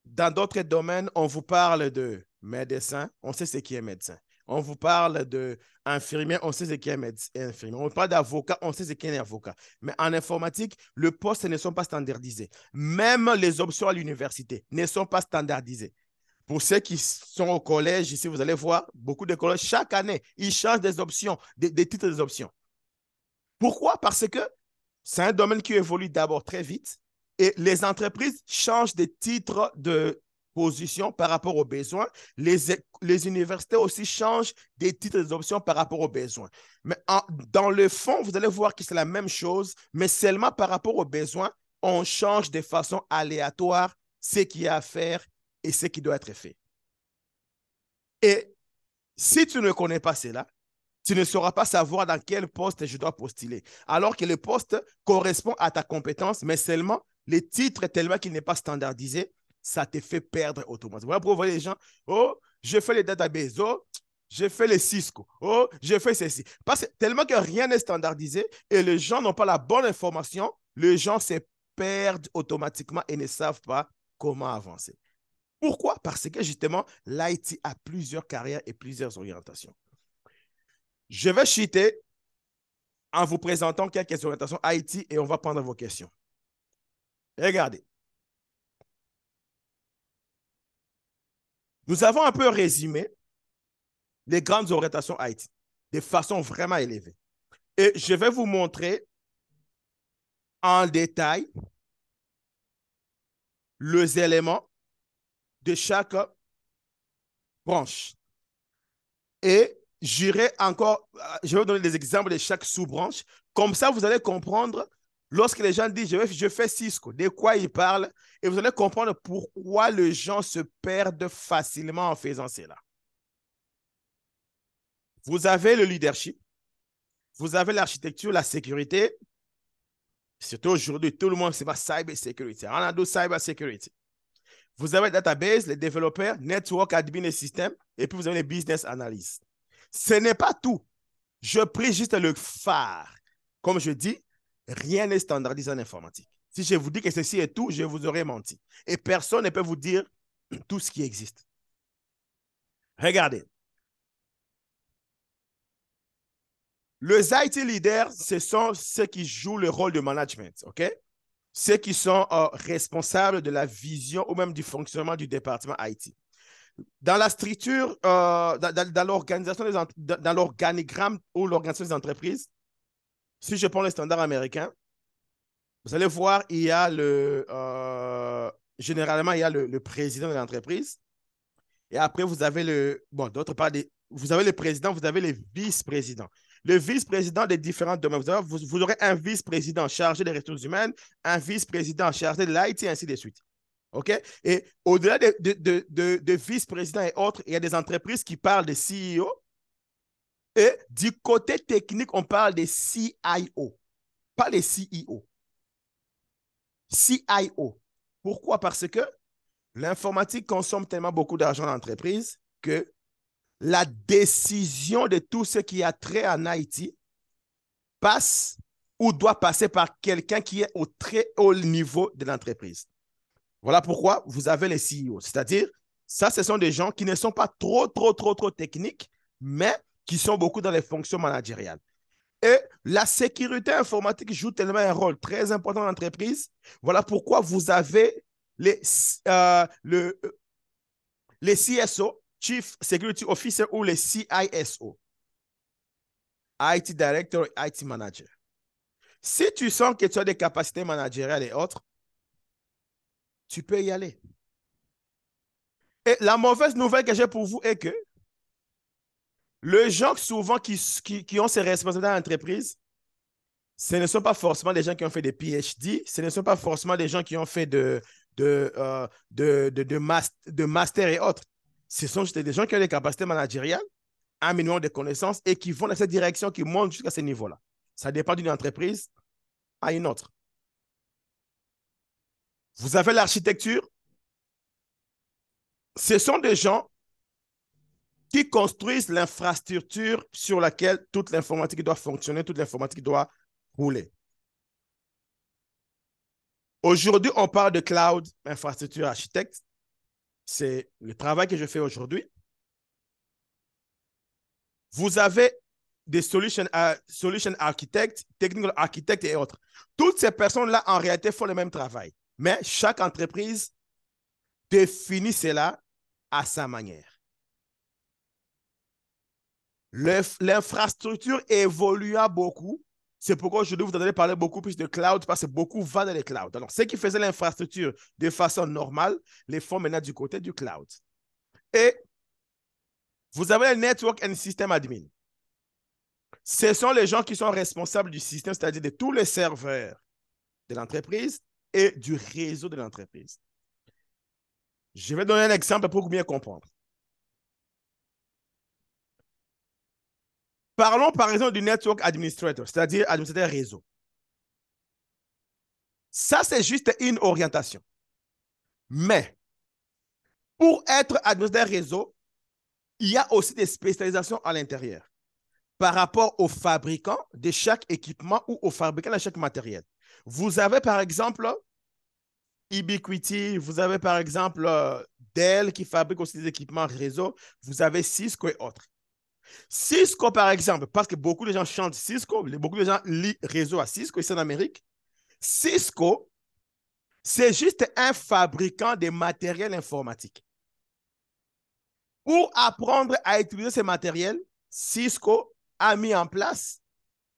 dans d'autres domaines, on vous parle de médecin, on sait ce qui est médecin. On vous parle d'infirmier, on sait ce qui est infirmier. On parle d'avocat, on sait ce qui est avocat. Mais en informatique, les postes ne sont pas standardisés. Même les options à l'université ne sont pas standardisées. Pour ceux qui sont au collège, ici, vous allez voir, beaucoup de collèges, chaque année, ils changent des options, des titres des options. Pourquoi? Parce que c'est un domaine qui évolue d'abord très vite et les entreprises changent des titres de position par rapport aux besoins. Les universités aussi changent des titres des options par rapport aux besoins. Mais dans le fond, vous allez voir que c'est la même chose, mais seulement par rapport aux besoins, on change de façon aléatoire ce qu'il y a à faire et ce qui doit être fait. Et si tu ne connais pas cela, tu ne sauras pas savoir dans quel poste je dois postuler. Alors que le poste correspond à ta compétence, mais seulement les titres, tellement qu'il n'est pas standardisé, ça te fait perdre automatiquement. Voilà pourquoi vous voyez les gens, oh, je fais les databases, oh, j'ai fait les Cisco. Oh, j'ai fait ceci. Parce que tellement que rien n'est standardisé et les gens n'ont pas la bonne information, les gens se perdent automatiquement et ne savent pas comment avancer. Pourquoi? Parce que justement, l'IT a plusieurs carrières et plusieurs orientations. Je vais chuter en vous présentant quelques orientations IT et on va prendre vos questions. Regardez. Nous avons un peu résumé les grandes orientations IT de façon vraiment élevée. Et je vais vous montrer en détail les éléments de chaque branche. Et j'irai encore, je vais vous donner des exemples de chaque sous-branche. Comme ça, vous allez comprendre, lorsque les gens disent je fais Cisco, de quoi ils parlent, et vous allez comprendre pourquoi les gens se perdent facilement en faisant cela. Vous avez le leadership, vous avez l'architecture, la sécurité. Surtout aujourd'hui, tout le monde se bat cyber security. On a deux cyber security. Vous avez le database, les développeurs, network admin et système, et puis vous avez les business analysts. Ce n'est pas tout. Je prie juste le phare. Comme je dis, rien n'est standardisé en informatique. Si je vous dis que ceci est tout, je vous aurais menti. Et personne ne peut vous dire tout ce qui existe. Regardez. Les IT leaders, ce sont ceux qui jouent le rôle de management, OK? Ceux qui sont responsables de la vision ou même du fonctionnement du département IT. Dans la structure, dans l'organisation, dans l'organigramme ou l'organisation des entreprises, si je prends le standard américain, vous allez voir, il y a généralement, il y a le président de l'entreprise. Et après, vous avez d'autre part, vous avez le président, vous avez les vice-présidents. Le vice-président des différents domaines. Vous aurez un vice-président chargé des ressources humaines, un vice-président chargé de l'IT, et ainsi de suite. OK? Et au-delà de vice-présidents et autres, il y a des entreprises qui parlent de CEO. Et du côté technique, on parle de CIO, pas les CEO. CIO. Pourquoi? Parce que l'informatique consomme tellement beaucoup d'argent dans l'entreprise que la décision de tout ce qui a trait en IT passe ou doit passer par quelqu'un qui est au très haut niveau de l'entreprise. Voilà pourquoi vous avez les CEO. C'est-à-dire, ça, ce sont des gens qui ne sont pas trop techniques, mais qui sont beaucoup dans les fonctions managériales. Et la sécurité informatique joue tellement un rôle très important dans l'entreprise. Voilà pourquoi vous avez les CSO, Chief Security Officer, ou les CISO, IT Director, IT Manager. Si tu sens que tu as des capacités managériales et autres, tu peux y aller. Et la mauvaise nouvelle que j'ai pour vous est que les gens souvent qui ont ces responsabilités dans l'entreprise, ce ne sont pas forcément des gens qui ont fait des PhD, ce ne sont pas forcément des gens qui ont fait de master et autres. Ce sont juste des gens qui ont des capacités managériales, un minimum de connaissances et qui vont dans cette direction, qui montent jusqu'à ce niveau-là. Ça dépend d'une entreprise à une autre. Vous avez l'architecture. Ce sont des gens qui construisent l'infrastructure sur laquelle toute l'informatique doit fonctionner, toute l'informatique doit rouler. Aujourd'hui, on parle de cloud, infrastructure architecte. C'est le travail que je fais aujourd'hui. Vous avez des solution architectes, technical architectes et autres. Toutes ces personnes-là, en réalité, font le même travail. Mais chaque entreprise définit cela à sa manière. L'infrastructure évolua beaucoup. C'est pourquoi aujourd'hui, vous entendez parler beaucoup plus de cloud parce que beaucoup vont dans les clouds. Alors, ceux qui faisaient l'infrastructure de façon normale les font maintenant du côté du cloud. Et vous avez le network and system admin. Ce sont les gens qui sont responsables du système, c'est-à-dire de tous les serveurs de l'entreprise et du réseau de l'entreprise. Je vais donner un exemple pour bien comprendre. Parlons par exemple du network administrator, c'est-à-dire administrateur réseau. Ça, c'est juste une orientation. Mais pour être administrateur réseau, il y a aussi des spécialisations à l'intérieur par rapport aux fabricants de chaque équipement ou aux fabricants de chaque matériel. Vous avez par exemple Ubiquiti, vous avez par exemple Dell qui fabrique aussi des équipements réseau, vous avez Cisco et autres. Cisco, par exemple, parce que beaucoup de gens chantent Cisco, beaucoup de gens lient réseau à Cisco ici en Amérique. Cisco, c'est juste un fabricant de matériel informatique. Pour apprendre à utiliser ces matériels, Cisco a mis en place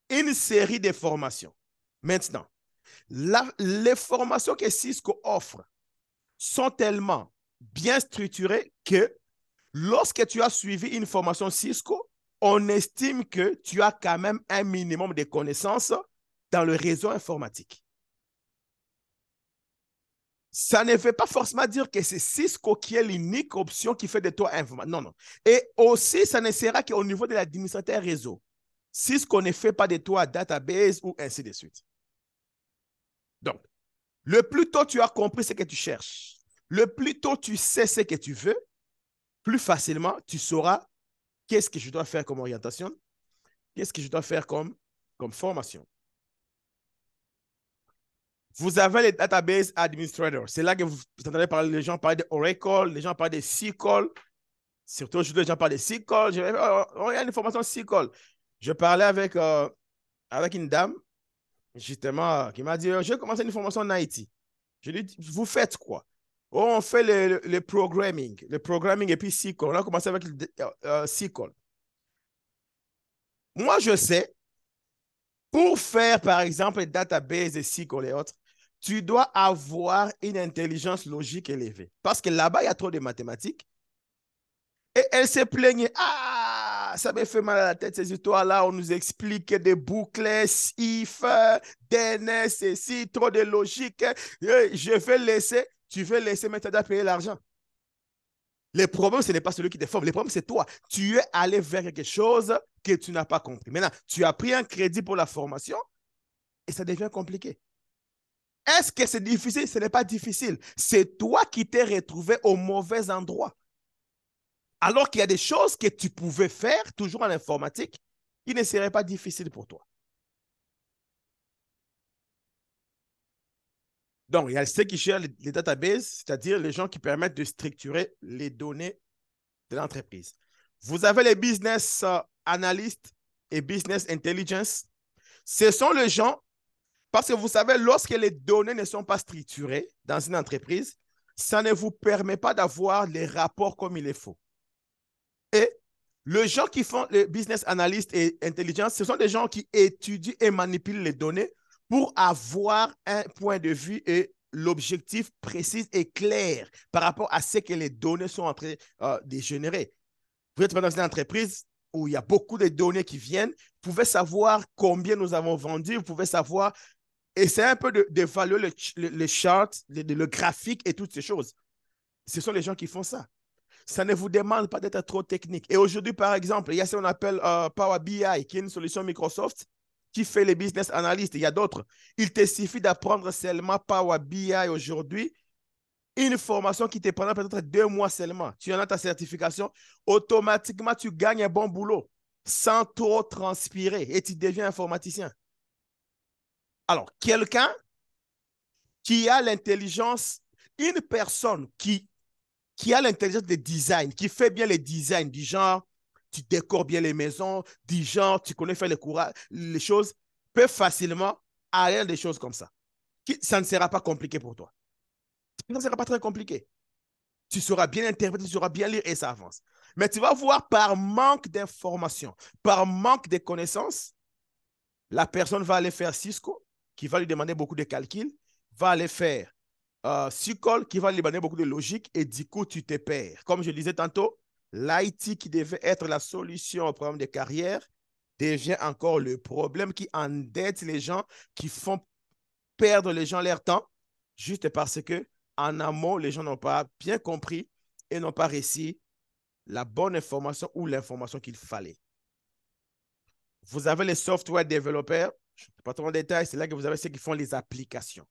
une série de formations. Maintenant, les formations que Cisco offre sont tellement bien structurées que lorsque tu as suivi une formation Cisco, on estime que tu as quand même un minimum de connaissances dans le réseau informatique. Ça ne veut pas forcément dire que c'est Cisco qui est l'unique option qui fait de toi informatique. Non, non. Et aussi, ça ne sera qu'au niveau de l'administrateur réseau. Cisco ne fait pas de toi database ou ainsi de suite. Donc, le plus tôt tu as compris ce que tu cherches, le plus tôt tu sais ce que tu veux, plus facilement tu sauras qu'est-ce que je dois faire comme orientation, qu'est-ce que je dois faire comme formation. Vous avez les database administrators. C'est là que vous entendez parler, les gens parler de Oracle, les gens parlent de SQL. Surtout aujourd'hui, les gens parlent de SQL. Il y a une formation SQL. Je parlais avec une dame, justement, qui m'a dit, je vais commencer une formation en Haïti. Je lui ai dit, vous faites quoi? Oh, on fait le programming et puis SQL. On a commencé avec SQL. Moi, je sais, pour faire, par exemple, les databases et SQL et autres, tu dois avoir une intelligence logique élevée. Parce que là-bas, il y a trop de mathématiques. Et elle s'est plaignée. Ah, ça me fait mal à la tête, ces histoires-là. On nous explique des boucles, if, DNS, ceci, trop de logique. Je vais laisser, tu veux laisser, mais tu dois payer l'argent. Le problème, ce n'est pas celui qui te forme. Le problème, c'est toi. Tu es allé vers quelque chose que tu n'as pas compris. Maintenant, tu as pris un crédit pour la formation et ça devient compliqué. Est-ce que c'est difficile? Ce n'est pas difficile. C'est toi qui t'es retrouvé au mauvais endroit. Alors qu'il y a des choses que tu pouvais faire, toujours en informatique, qui ne seraient pas difficiles pour toi. Donc, il y a ceux qui gèrent les databases, c'est-à-dire les gens qui permettent de structurer les données de l'entreprise. Vous avez les business analysts et business intelligence. Ce sont les gens, parce que vous savez, lorsque les données ne sont pas structurées dans une entreprise, ça ne vous permet pas d'avoir les rapports comme il faut. Et les gens qui font le business analyst et intelligence, ce sont des gens qui étudient et manipulent les données pour avoir un point de vue et l'objectif précis et clair par rapport à ce que les données sont en train de générer. Vous êtes dans une entreprise où il y a beaucoup de données qui viennent, vous pouvez savoir combien nous avons vendu, vous pouvez savoir, essayer un peu d'évaluer le chart, le graphique et toutes ces choses. Ce sont les gens qui font ça. Ça ne vous demande pas d'être trop technique. Et aujourd'hui, par exemple, il y a ce qu'on appelle Power BI, qui est une solution Microsoft qui fait les business analysts. Il y a d'autres. Il te suffit d'apprendre seulement Power BI aujourd'hui. Une formation qui te prendra peut-être 2 mois seulement. Tu en as ta certification. Automatiquement, tu gagnes un bon boulot sans trop transpirer et tu deviens informaticien. Alors, quelqu'un qui a l'intelligence, une personne qui a l'intelligence de design, qui fait bien les designs, du genre, tu décores bien les maisons, du genre, tu connais faire les choses, peut facilement aller à des choses comme ça. Ça ne sera pas compliqué pour toi. Ça ne sera pas très compliqué. Tu sauras bien interpréter, tu sauras bien lire et ça avance. Mais tu vas voir, par manque d'informations, par manque de connaissances, la personne va aller faire Cisco, qui va lui demander beaucoup de calculs, va aller faire SQL, qui va lui demander beaucoup de logique, et du coup, tu te perds. Comme je disais tantôt, l'IT qui devait être la solution au problème de carrière devient encore le problème qui endette les gens, qui font perdre les gens leur temps, juste parce que en amont, les gens n'ont pas bien compris et n'ont pas réussi la bonne information ou l'information qu'il fallait. Vous avez les software développeurs, je ne sais pas trop en détail, c'est là que vous avez ceux qui font les applications.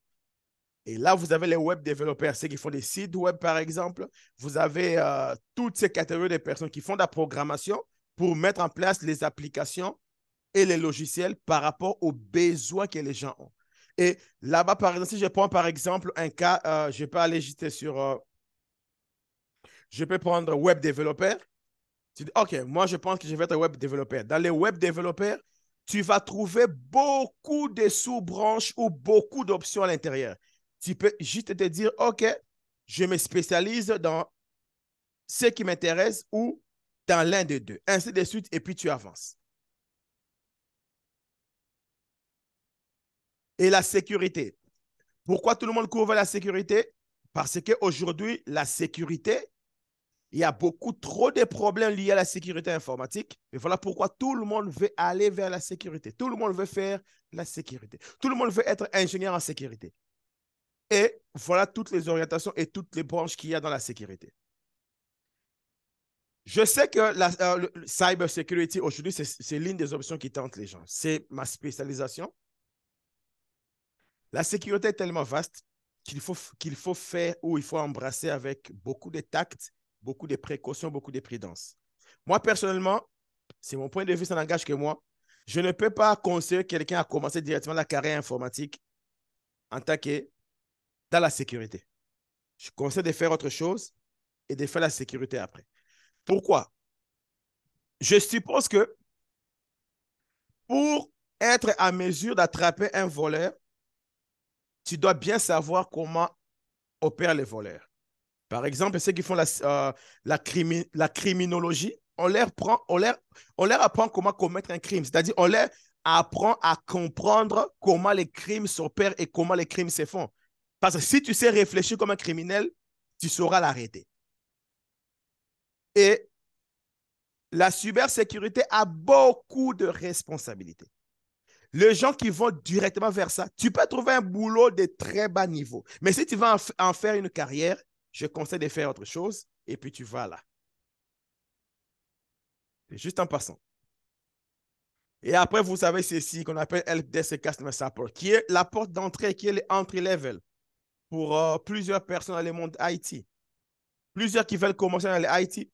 Et là, vous avez les web développeurs, ceux qui font des sites web, par exemple. Vous avez toutes ces catégories de personnes qui font de la programmation pour mettre en place les applications et les logiciels par rapport aux besoins que les gens ont. Et là-bas, par exemple, si je prends par exemple un cas, je peux aller juste sur, je peux prendre web développeur. Tu dis, OK, moi, je pense que je vais être web développeur. Dans les web développeurs, tu vas trouver beaucoup de sous-branches ou beaucoup d'options à l'intérieur. Tu peux juste te dire, OK, je me spécialise dans ce qui m'intéresse ou dans l'un des deux. Ainsi de suite, et puis tu avances. Et la sécurité. Pourquoi tout le monde couvre la sécurité? Parce qu'aujourd'hui, la sécurité, il y a beaucoup trop de problèmes liés à la sécurité informatique. Et voilà pourquoi tout le monde veut aller vers la sécurité. Tout le monde veut faire la sécurité. Tout le monde veut être ingénieur en sécurité. Et voilà toutes les orientations et toutes les branches qu'il y a dans la sécurité. Je sais que le cyber security aujourd'hui, c'est l'une des options qui tentent les gens. C'est ma spécialisation. La sécurité est tellement vaste qu'il faut faire ou il faut embrasser avec beaucoup de tact, beaucoup de précautions, beaucoup de prudence. Moi, personnellement, c'est mon point de vue, ça n'engage que moi. Je ne peux pas conseiller quelqu'un à commencer directement la carrière informatique en tant que dans la sécurité. Je conseille de faire autre chose et de faire la sécurité après. Pourquoi? Je suppose que pour être à mesure d'attraper un voleur, tu dois bien savoir comment opèrent les voleurs. Par exemple, ceux qui font la criminologie, on leur apprend comment commettre un crime. C'est-à-dire, on leur apprend à comprendre comment les crimes s'opèrent et comment les crimes se font. Parce que si tu sais réfléchir comme un criminel, tu sauras l'arrêter. Et la cybersécurité a beaucoup de responsabilités. Les gens qui vont directement vers ça, tu peux trouver un boulot de très bas niveau. Mais si tu vas en faire une carrière, je conseille de faire autre chose et puis tu vas là. C'est juste en passant. Et après, vous savez ceci qu'on appelle Helpdesk Customer Support, qui est la porte d'entrée, qui est l'entry level pour plusieurs personnes dans le monde IT. Plusieurs qui veulent commencer dans le IT,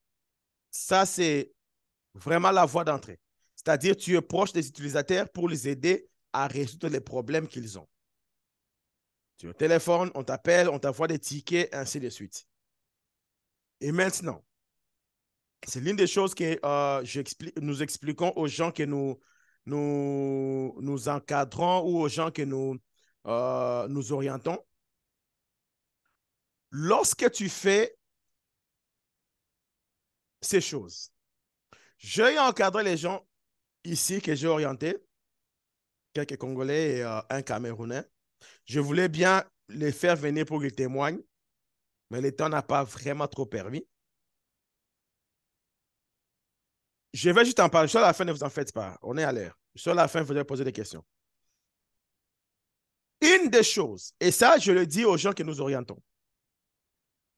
ça, c'est vraiment la voie d'entrée. C'est-à-dire, tu es proche des utilisateurs pour les aider à résoudre les problèmes qu'ils ont. Tu téléphones, on t'appelle, on t'envoie des tickets, ainsi de suite. Et maintenant, c'est l'une des choses que nous expliquons aux gens que nous encadrons ou aux gens que nous orientons. Lorsque tu fais ces choses, j'ai encadré les gens ici que j'ai orientés, quelques Congolais et un Camerounais. Je voulais bien les faire venir pour qu'ils témoignent, mais le temps n'a pas vraiment trop permis. Je vais juste en parler. Sur la fin, ne vous en faites pas. On est à l'heure. Sur la fin, vous allez poser des questions. Une des choses, et ça, je le dis aux gens que nous orientons,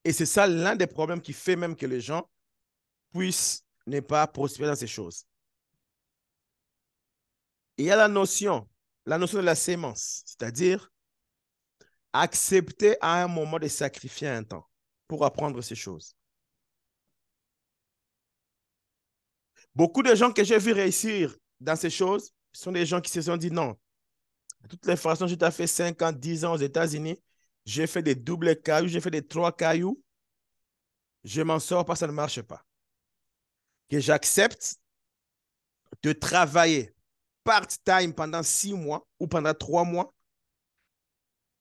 et c'est ça l'un des problèmes qui fait même que les gens puissent ne pas prospérer dans ces choses. Il y a la notion de la sémence, c'est-à-dire accepter à un moment de sacrifier un temps pour apprendre ces choses. Beaucoup de gens que j'ai vu réussir dans ces choses sont des gens qui se sont dit non. De toutes les façons, j'ai fait 5 ans, 10 ans aux États-Unis. J'ai fait des doubles cailloux, j'ai fait des 3 cailloux. Je m'en sors pas, ça ne marche pas. Que j'accepte de travailler part-time pendant 6 mois ou pendant 3 mois,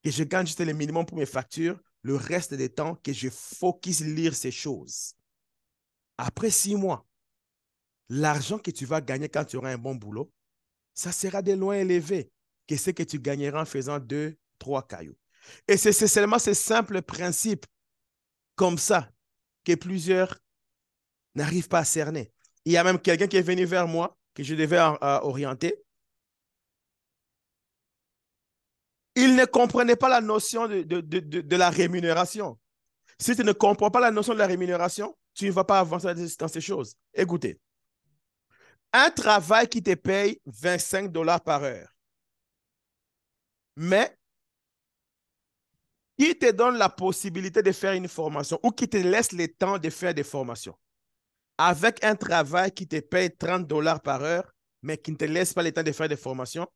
que je gagne juste le minimum pour mes factures, le reste des temps, que je focus lire ces choses. Après 6 mois, l'argent que tu vas gagner quand tu auras un bon boulot, ça sera de loin élevé que ce que tu gagneras en faisant 2, 3 cailloux. Et c'est seulement ce simple principe comme ça que plusieurs n'arrivent pas à cerner. Il y a même quelqu'un qui est venu vers moi, que je devais orienter. Il ne comprenait pas la notion de la rémunération. Si tu ne comprends pas la notion de la rémunération, tu ne vas pas avancer dans ces choses. Écoutez, un travail qui te paye 25 $ par heure, mais qui te donne la possibilité de faire une formation ou qui te laisse le temps de faire des formations avec un travail qui te paye 30 dollars par heure, mais qui ne te laisse pas le temps de faire des formations.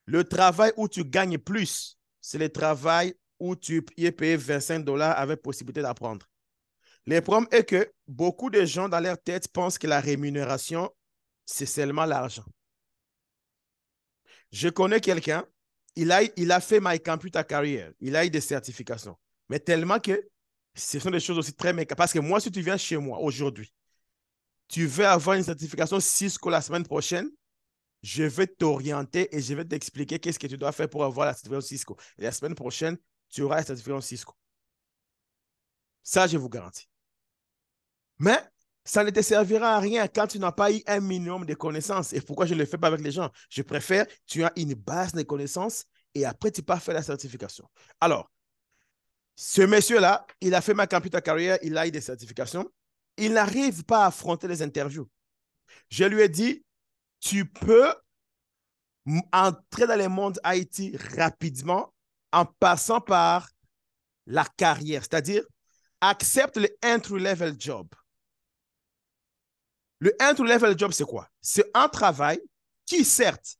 Le travail où tu gagnes plus, c'est le travail où tu y es payé 25 dollars avec possibilité d'apprendre. Le problème est que beaucoup de gens dans leur tête pensent que la rémunération, c'est seulement l'argent. Je connais quelqu'un, il a fait My Computer Career, il a eu des certifications, mais tellement que ce sont des choses aussi très mécaniques. Parce que moi, si tu viens chez moi aujourd'hui, tu veux avoir une certification Cisco la semaine prochaine, je vais t'orienter et je vais t'expliquer qu'est-ce que tu dois faire pour avoir la certification Cisco. Et la semaine prochaine, tu auras la certification Cisco. Ça, je vous garantis. Mais ça ne te servira à rien quand tu n'as pas eu un minimum de connaissances. Et pourquoi je ne le fais pas avec les gens? Je préfère, tu as une base de connaissances et après, tu pars faire la certification. Alors, ce monsieur-là, il a fait ma computer career, il a eu des certifications. Il n'arrive pas à affronter les interviews. Je lui ai dit, tu peux entrer dans le monde IT rapidement en passant par la carrière, c'est-à-dire accepte le entry-level job. Le entry-level job, c'est quoi? C'est un travail qui, certes,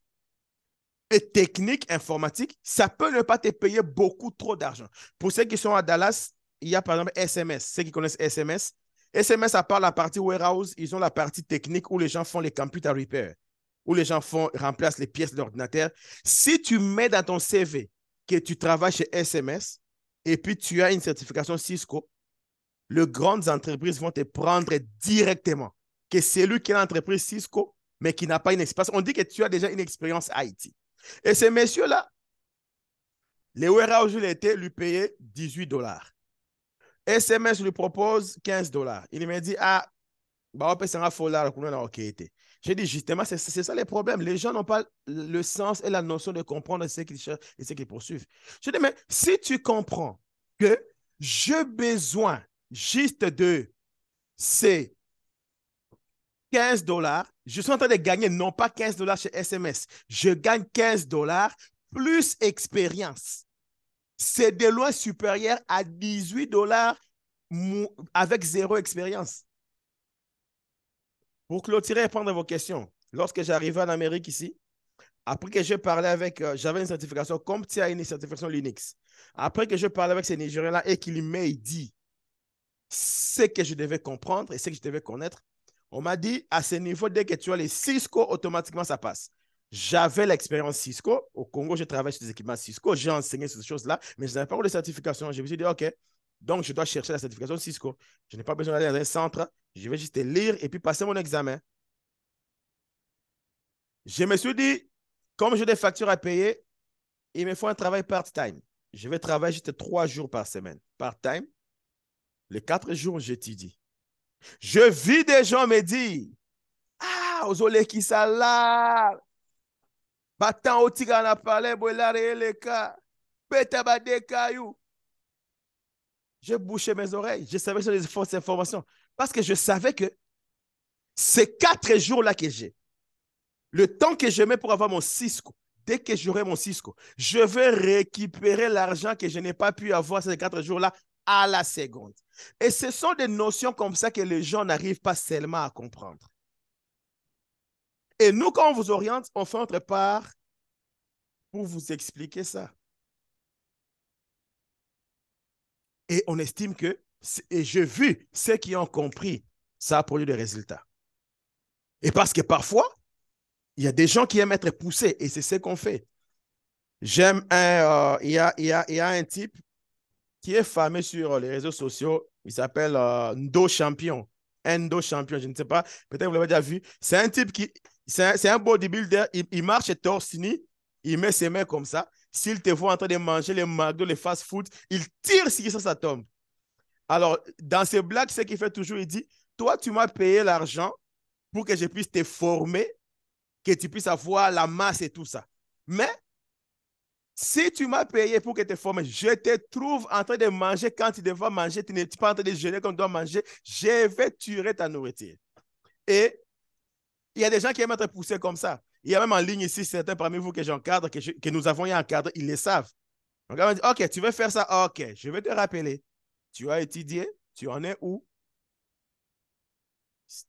est technique, informatique. Ça peut ne pas te payer beaucoup trop d'argent. Pour ceux qui sont à Dallas, il y a par exemple SMS. Ceux qui connaissent SMS, SMS, à part la partie warehouse, ils ont la partie technique où les gens font les computer repair, où les gens remplacent les pièces de l'ordinateur. Si tu mets dans ton CV que tu travailles chez SMS et puis tu as une certification Cisco, les grandes entreprises vont te prendre directement. Que c'est lui qui a l'entreprise Cisco, mais qui n'a pas une expérience. On dit que tu as déjà une expérience IT. Et ce monsieur-là, les warehouses où il était, lui payaient 18 dollars. SMS lui propose 15 dollars. Il me dit, ah, bah, on peut s'en faire là, ok. J'ai dit, justement, c'est ça le problème. Les gens n'ont pas le sens et la notion de comprendre ce qu'ils cherchent et ce qu'ils poursuivent. Je dis, mais si tu comprends que j'ai besoin juste de ces 15 dollars, je suis en train de gagner non pas 15 dollars chez SMS, je gagne 15 dollars plus expérience. C'est de loin supérieur à 18 dollars avec zéro expérience. Pour clôturer et répondre à vos questions, lorsque j'arrivais en Amérique ici, après que je parlais avec, j'avais une certification, comme tu as une certification Linux. Après que je parlais avec ces Nigériens-là et qu'il m'a dit ce que je devais comprendre et ce que je devais connaître, on m'a dit, à ce niveau, dès que tu as les Cisco, automatiquement, ça passe. J'avais l'expérience Cisco. Au Congo, je travaille sur des équipements Cisco. J'ai enseigné ces choses-là, mais je n'avais pas eu de certification. Je me suis dit, OK, donc je dois chercher la certification Cisco. Je n'ai pas besoin d'aller dans un centre. Je vais juste lire et puis passer mon examen. Je me suis dit, comme j'ai des factures à payer, il me faut un travail part-time. Je vais travailler juste 3 jours par semaine. Part-time. Les 4 jours, j'étudie. Je vis des gens me dire, ah, aux qui ça là, batan au tigana palais, bolare les cas, pétaba des cailloux. J'ai bouché mes oreilles. Je savais que c'était des fausses informations. Parce que je savais que ces 4 jours-là que j'ai, le temps que je mets pour avoir mon Cisco, dès que j'aurai mon Cisco, je vais récupérer l'argent que je n'ai pas pu avoir ces 4 jours-là à la seconde. Et ce sont des notions comme ça que les gens n'arrivent pas seulement à comprendre. Et nous, quand on vous oriente, on fait notre part pour vous expliquer ça. Et on estime que, et j'ai vu ceux qui ont compris, ça a produit des résultats. Et parce que parfois, il y a des gens qui aiment être poussés et c'est ce qu'on fait. Il y a un type qui est fameux sur les réseaux sociaux. Il s'appelle Ndo Champion. Ndo Champion, je ne sais pas. Peut-être vous l'avez déjà vu. C'est un type qui, c'est un bodybuilder. Il marche torse nu. Il met ses mains comme ça. S'il te voit en train de manger les McDo, les fast-food, il tire si ça tombe. Alors, dans ces blagues, ce qu'il fait toujours, il dit, toi, tu m'as payé l'argent pour que je puisse te former, que tu puisses avoir la masse et tout ça. Mais si tu m'as payé pour que tu te formes, je te trouve en train de manger quand tu devras manger, tu n'es pas en train de jeûner comme tu dois manger, je vais tuer ta nourriture. Et il y a des gens qui aiment être poussés comme ça. Il y a même en ligne ici certains parmi vous que j'encadre, que nous avons eu encadré, ils le savent. Donc, on va dire, OK, tu veux faire ça? OK, je vais te rappeler. Tu as étudié? Tu en es où?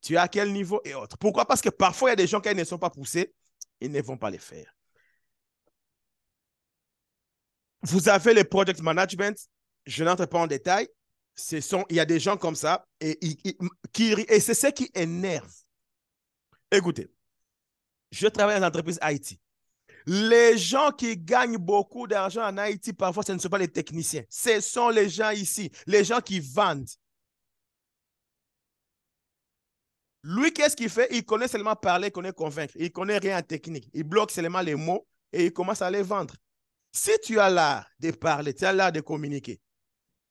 Tu es à quel niveau et autres. Pourquoi? Parce que parfois, il y a des gens qui ne sont pas poussés, ils ne vont pas les faire. Vous avez le project management, je n'entre pas en détail. Il y a des gens comme ça et c'est ce qui énerve. Écoutez, je travaille dans l'entreprise Haïti. Les gens qui gagnent beaucoup d'argent en Haïti, parfois, ce ne sont pas les techniciens. Ce sont les gens ici, les gens qui vendent. Lui, qu'est-ce qu'il fait? Il connaît seulement parler, il connaît convaincre. Il connaît rien en technique. Il bloque seulement les mots et il commence à les vendre. Si tu as l'art de parler, tu as l'art de communiquer,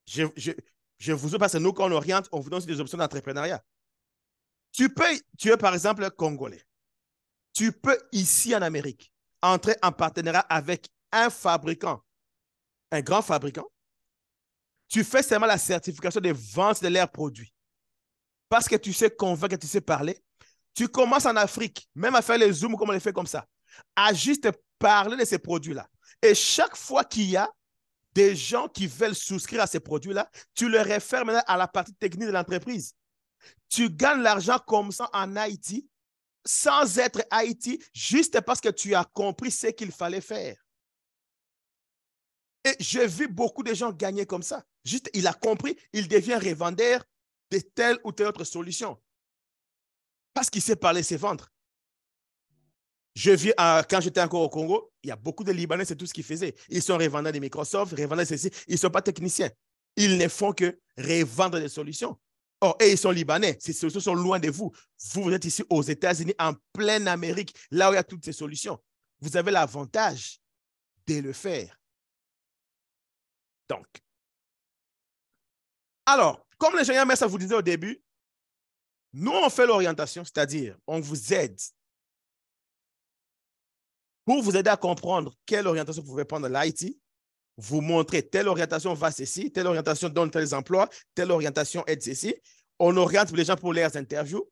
je, je, je vous dis parce que nous, quand on oriente, on vous donne des options d'entrepreneuriat. Tu es par exemple congolais. Tu peux ici en Amérique entrer en partenariat avec un fabricant, un grand fabricant. Tu fais seulement la certification de vente de leurs produits. Parce que tu sais convaincre, tu sais parler. Tu commences en Afrique, même à faire les zooms comme on les fait comme ça, à juste parler de ces produits-là. Et chaque fois qu'il y a des gens qui veulent souscrire à ces produits-là, tu les réfères maintenant à la partie technique de l'entreprise. Tu gagnes l'argent comme ça en Haïti, sans être Haïti, juste parce que tu as compris ce qu'il fallait faire. Et j'ai vu beaucoup de gens gagner comme ça. Juste, il a compris, il devient revendeur de telle ou telle autre solution. Parce qu'il sait parler, sait vendre. Quand j'étais encore au Congo, il y a beaucoup de Libanais, c'est tout ce qu'ils faisaient. Ils sont revendeurs de Microsoft, revendeurs de ceci. Ils ne sont pas techniciens. Ils ne font que revendre des solutions. Or, et ils sont Libanais. Ces solutions sont loin de vous. Vous êtes ici aux États-Unis, en pleine Amérique, là où il y a toutes ces solutions. Vous avez l'avantage de le faire. Donc, alors, comme l'ingénieur Mercer vous disait au début, nous, on fait l'orientation, c'est-à-dire on vous aide pour vous aider à comprendre quelle orientation vous pouvez prendre l'IT, vous montrer telle orientation va ceci, telle orientation donne tels emplois, telle orientation aide ceci. On oriente les gens pour leurs interviews.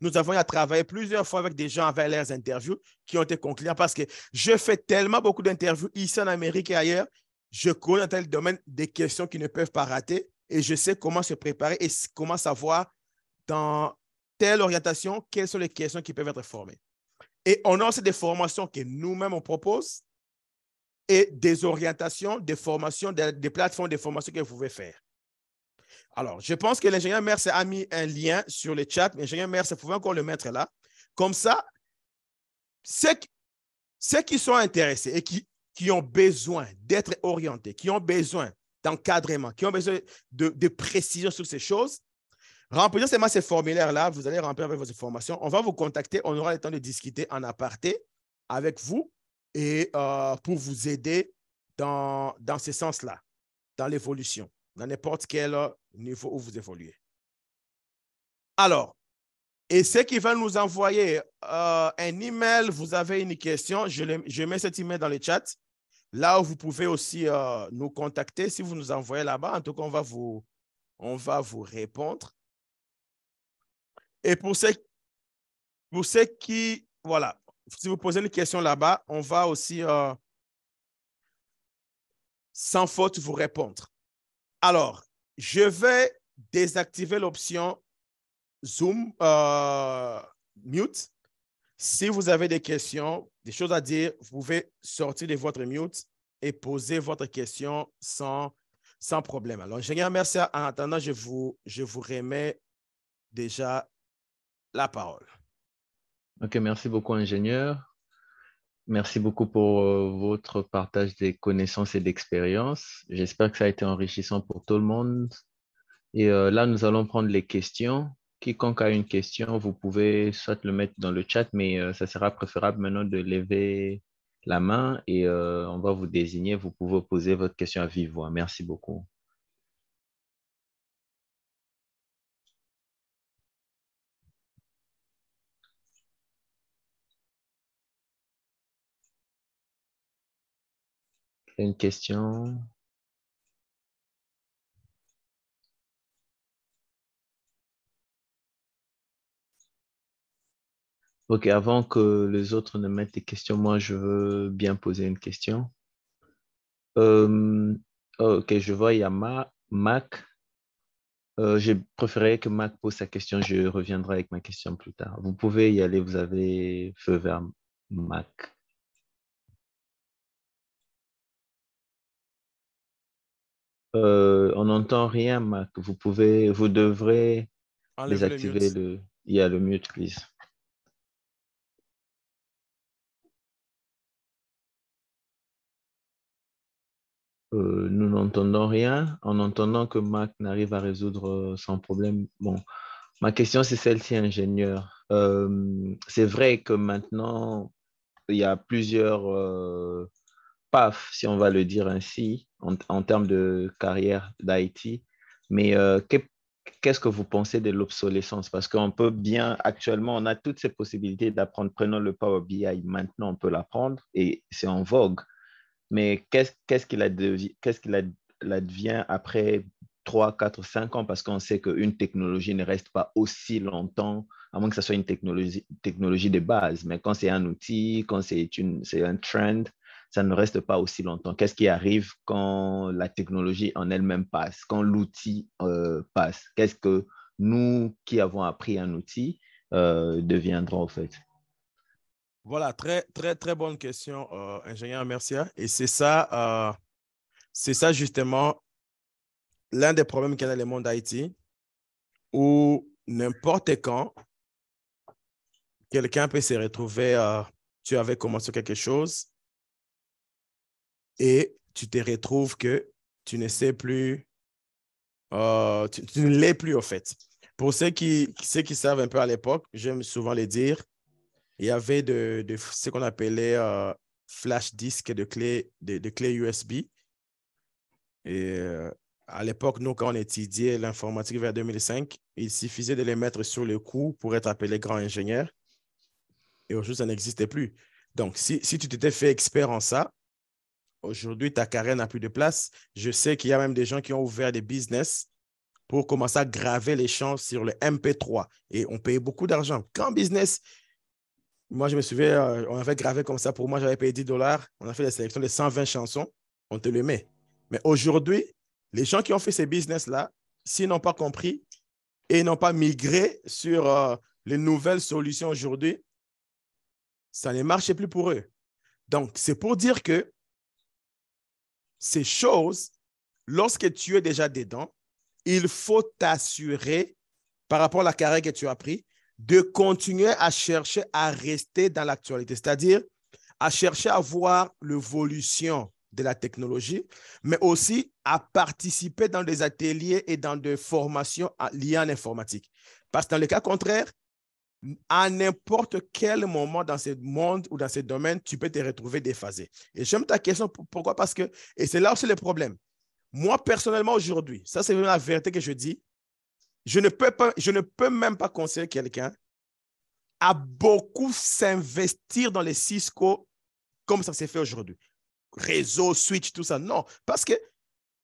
Nous avons eu à travailler plusieurs fois avec des gens avec leurs interviews qui ont été concluants parce que je fais tellement beaucoup d'interviews ici en Amérique et ailleurs. Je connais dans tel domaine des questions qui ne peuvent pas rater et je sais comment se préparer et comment savoir dans telle orientation quelles sont les questions qui peuvent être formées. Et on a aussi des formations que nous-mêmes on propose et des orientations, des formations, des plateformes de formation que vous pouvez faire. Alors, je pense que l'ingénieur Merce a mis un lien sur le chat. L'ingénieur Merce, vous pouvez encore le mettre là. Comme ça, ceux qui sont intéressés et qui ont besoin d'être orientés, qui ont besoin d'encadrement, qui ont besoin de précision sur ces choses, remplissez seulement ces formulaires-là. Vous allez remplir avec vos informations. On va vous contacter. On aura le temps de discuter en aparté avec vous et pour vous aider dans ce sens-là, dans l'évolution, dans n'importe quel niveau où vous évoluez. Alors, et ceux qui veulent nous envoyer un email, vous avez une question, je mets cet email dans le chat. Là où vous pouvez aussi nous contacter si vous nous envoyez là-bas. En tout cas, on va vous répondre. Et pour ceux qui, voilà, si vous posez une question là-bas, on va aussi sans faute vous répondre. Alors, je vais désactiver l'option Zoom mute. Si vous avez des questions, des choses à dire, vous pouvez sortir de votre mute et poser votre question sans problème. Alors, ingénieur, merci. En attendant, je vous remets déjà la parole. Ok, merci beaucoup, ingénieur. Merci beaucoup pour votre partage des connaissances et d'expériences. J'espère que ça a été enrichissant pour tout le monde. Et là, nous allons prendre les questions. Quiconque a une question, vous pouvez soit le mettre dans le chat, mais ça sera préférable maintenant de lever la main et on va vous désigner. Vous pouvez poser votre question à vive voix. Merci beaucoup. Une question? Ok, avant que les autres ne mettent des questions, moi, je veux bien poser une question. Ok, je vois, il y a Mac. J'ai préféré que Mac pose sa question. Je reviendrai avec ma question plus tard. Vous pouvez y aller, vous avez feu vert, Mac. On n'entend rien, Mac. Vous devrez Enlevez le désactiver mute. le. Il y a le mute, please. Nous n'entendons rien. En entendant que Mac n'arrive à résoudre sans problème. Bon, ma question, c'est celle-ci, ingénieur. C'est vrai que maintenant, il y a plusieurs PAF, si on va le dire ainsi, en termes de carrière d'IT. Mais qu'est-ce que vous pensez de l'obsolescence? Parce qu'on peut bien, actuellement, on a toutes ces possibilités d'apprendre. Prenons le Power BI, maintenant, on peut l'apprendre et c'est en vogue. Mais qu'est-ce qu'il advient après 3, 4, 5 ans? Parce qu'on sait qu'une technologie ne reste pas aussi longtemps, à moins que ce soit une technologie de base. Mais quand c'est un outil, quand c'est un trend, ça ne reste pas aussi longtemps. Qu'est-ce qui arrive quand la technologie en elle-même passe, quand l'outil passe? Qu'est-ce que nous qui avons appris un outil deviendrons au fait? Voilà, très, très, très bonne question, ingénieur Mercia. Et c'est ça justement l'un des problèmes qu'il y a dans le monde d'Haïti, où n'importe quand, quelqu'un peut se retrouver, tu avais commencé quelque chose et tu te retrouves que tu ne sais plus, tu ne l'es plus au fait. Pour ceux qui savent un peu à l'époque, j'aime souvent le dire, il y avait de ce qu'on appelait flash disk de clés USB. Et à l'époque, nous, quand on étudiait l'informatique vers 2005, il suffisait de les mettre sur le coup pour être appelé grand ingénieur. Et aujourd'hui, ça n'existait plus. Donc, si tu t'étais fait expert en ça, aujourd'hui, ta carrière n'a plus de place. Je sais qu'il y a même des gens qui ont ouvert des business pour commencer à graver les chansons sur le MP3. Et on payait beaucoup d'argent. Quand business, moi, je me souviens, on avait gravé comme ça. Pour moi, j'avais payé $10. On a fait la sélection de 120 chansons. On te le met. Mais aujourd'hui, les gens qui ont fait ces business-là, s'ils n'ont pas compris et n'ont pas migré sur les nouvelles solutions aujourd'hui, ça ne marchait plus pour eux. Donc, c'est pour dire que ces choses, lorsque tu es déjà dedans, il faut t'assurer, par rapport à la carrière que tu as pris, de continuer à chercher à rester dans l'actualité, c'est-à-dire à chercher à voir l'évolution de la technologie, mais aussi à participer dans des ateliers et dans des formations liées à l'informatique. Parce que dans le cas contraire, à n'importe quel moment dans ce monde ou dans ce domaine, tu peux te retrouver déphasé. Et j'aime ta question, pourquoi? Parce que, et c'est là aussi le problème. Moi, personnellement, aujourd'hui, ça c'est la vérité que je dis, je ne peux même pas conseiller quelqu'un à beaucoup s'investir dans les Cisco comme ça s'est fait aujourd'hui. Réseau, switch, tout ça. Non, parce que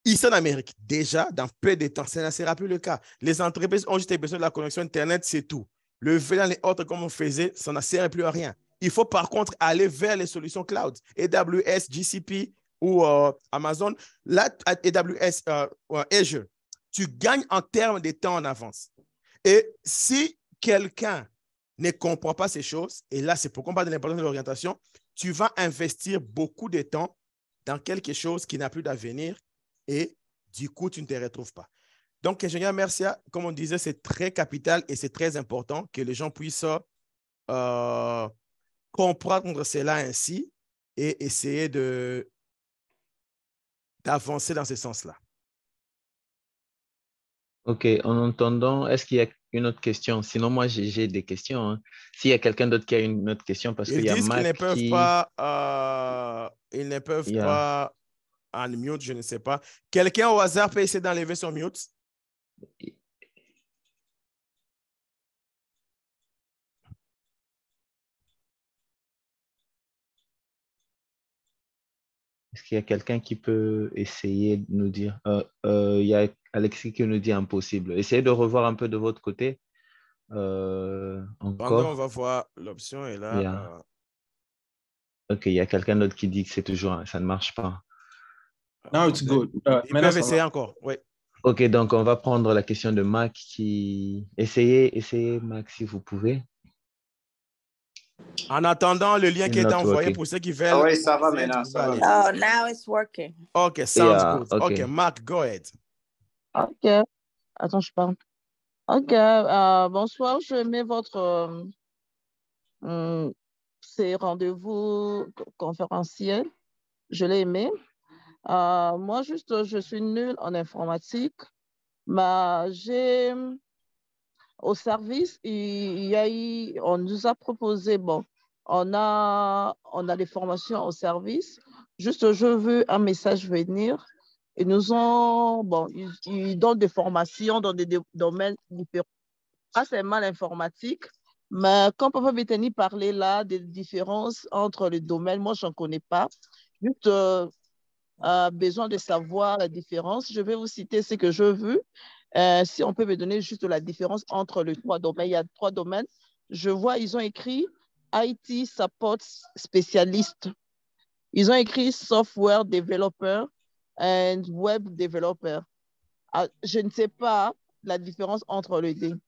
ici en Amérique, déjà, dans peu de temps, ça ne sera plus le cas. Les entreprises ont juste besoin de la connexion Internet, c'est tout. Le VLAN et autres, comme on faisait, ça ne sert plus à rien. Il faut par contre aller vers les solutions cloud, AWS, GCP ou Amazon. Là, AWS, Azure, tu gagnes en termes de temps en avance. Et si quelqu'un ne comprend pas ces choses, et là, c'est pourquoi on parle de l'importance de l'orientation, tu vas investir beaucoup de temps dans quelque chose qui n'a plus d'avenir et du coup, tu ne te retrouves pas. Donc, ingénieur Mercia, comme on disait, c'est très capital et c'est très important que les gens puissent comprendre cela ainsi et essayer d'avancer dans ce sens-là. Ok, en entendant, est-ce qu'il y a une autre question? Sinon, moi, j'ai des questions, hein. S'il y a quelqu'un d'autre qui a une autre question, parce qu'il Ils y a disent Mac qui... ils ne peuvent Il y a... pas en mute, je ne sais pas. Quelqu'un au hasard peut essayer d'enlever son mute? Est-ce qu'il y a quelqu'un qui peut essayer de nous dire... il y a Alexis qui nous dit impossible. Essayez de revoir un peu de votre côté. Pendant, on Encore. va voir l'option et Il y là, a... Ok, il y a quelqu'un d'autre qui dit que c'est toujours... Ça ne marche pas. Now it's good. Ils peuvent essayer encore, oui. OK, donc on va prendre la question de Mac qui... Essayez Mac si vous pouvez. En attendant, le lien qui est envoyé pour ceux qui veulent. Oui, ça va maintenant. Ça va. Oh, now it's working. OK, sounds good. OK, Marc, go ahead. OK. Attends, je parle. OK. Bonsoir, je mets votre ces rendez-vous conférentiels. Je l'ai aimé. Moi, juste, je suis nulle en informatique. Mais j'ai... Au service, on nous a proposé, bon, on a des formations au service. Juste, je veux un message venir. Ils nous ont, bon, ils donnent des formations dans des domaines différents. Pas seulement l'informatique, mais quand Papa Bethany parlait là des différences entre les domaines, moi, je n'en connais pas. Juste besoin de savoir la différence. Je vais vous citer ce que je veux. Si on peut me donner juste la différence entre les 3 domaines. Il y a 3 domaines. Je vois, ils ont écrit IT Support Spécialiste. Ils ont écrit Software Developer and Web Developer. Je ne sais pas la différence entre les deux,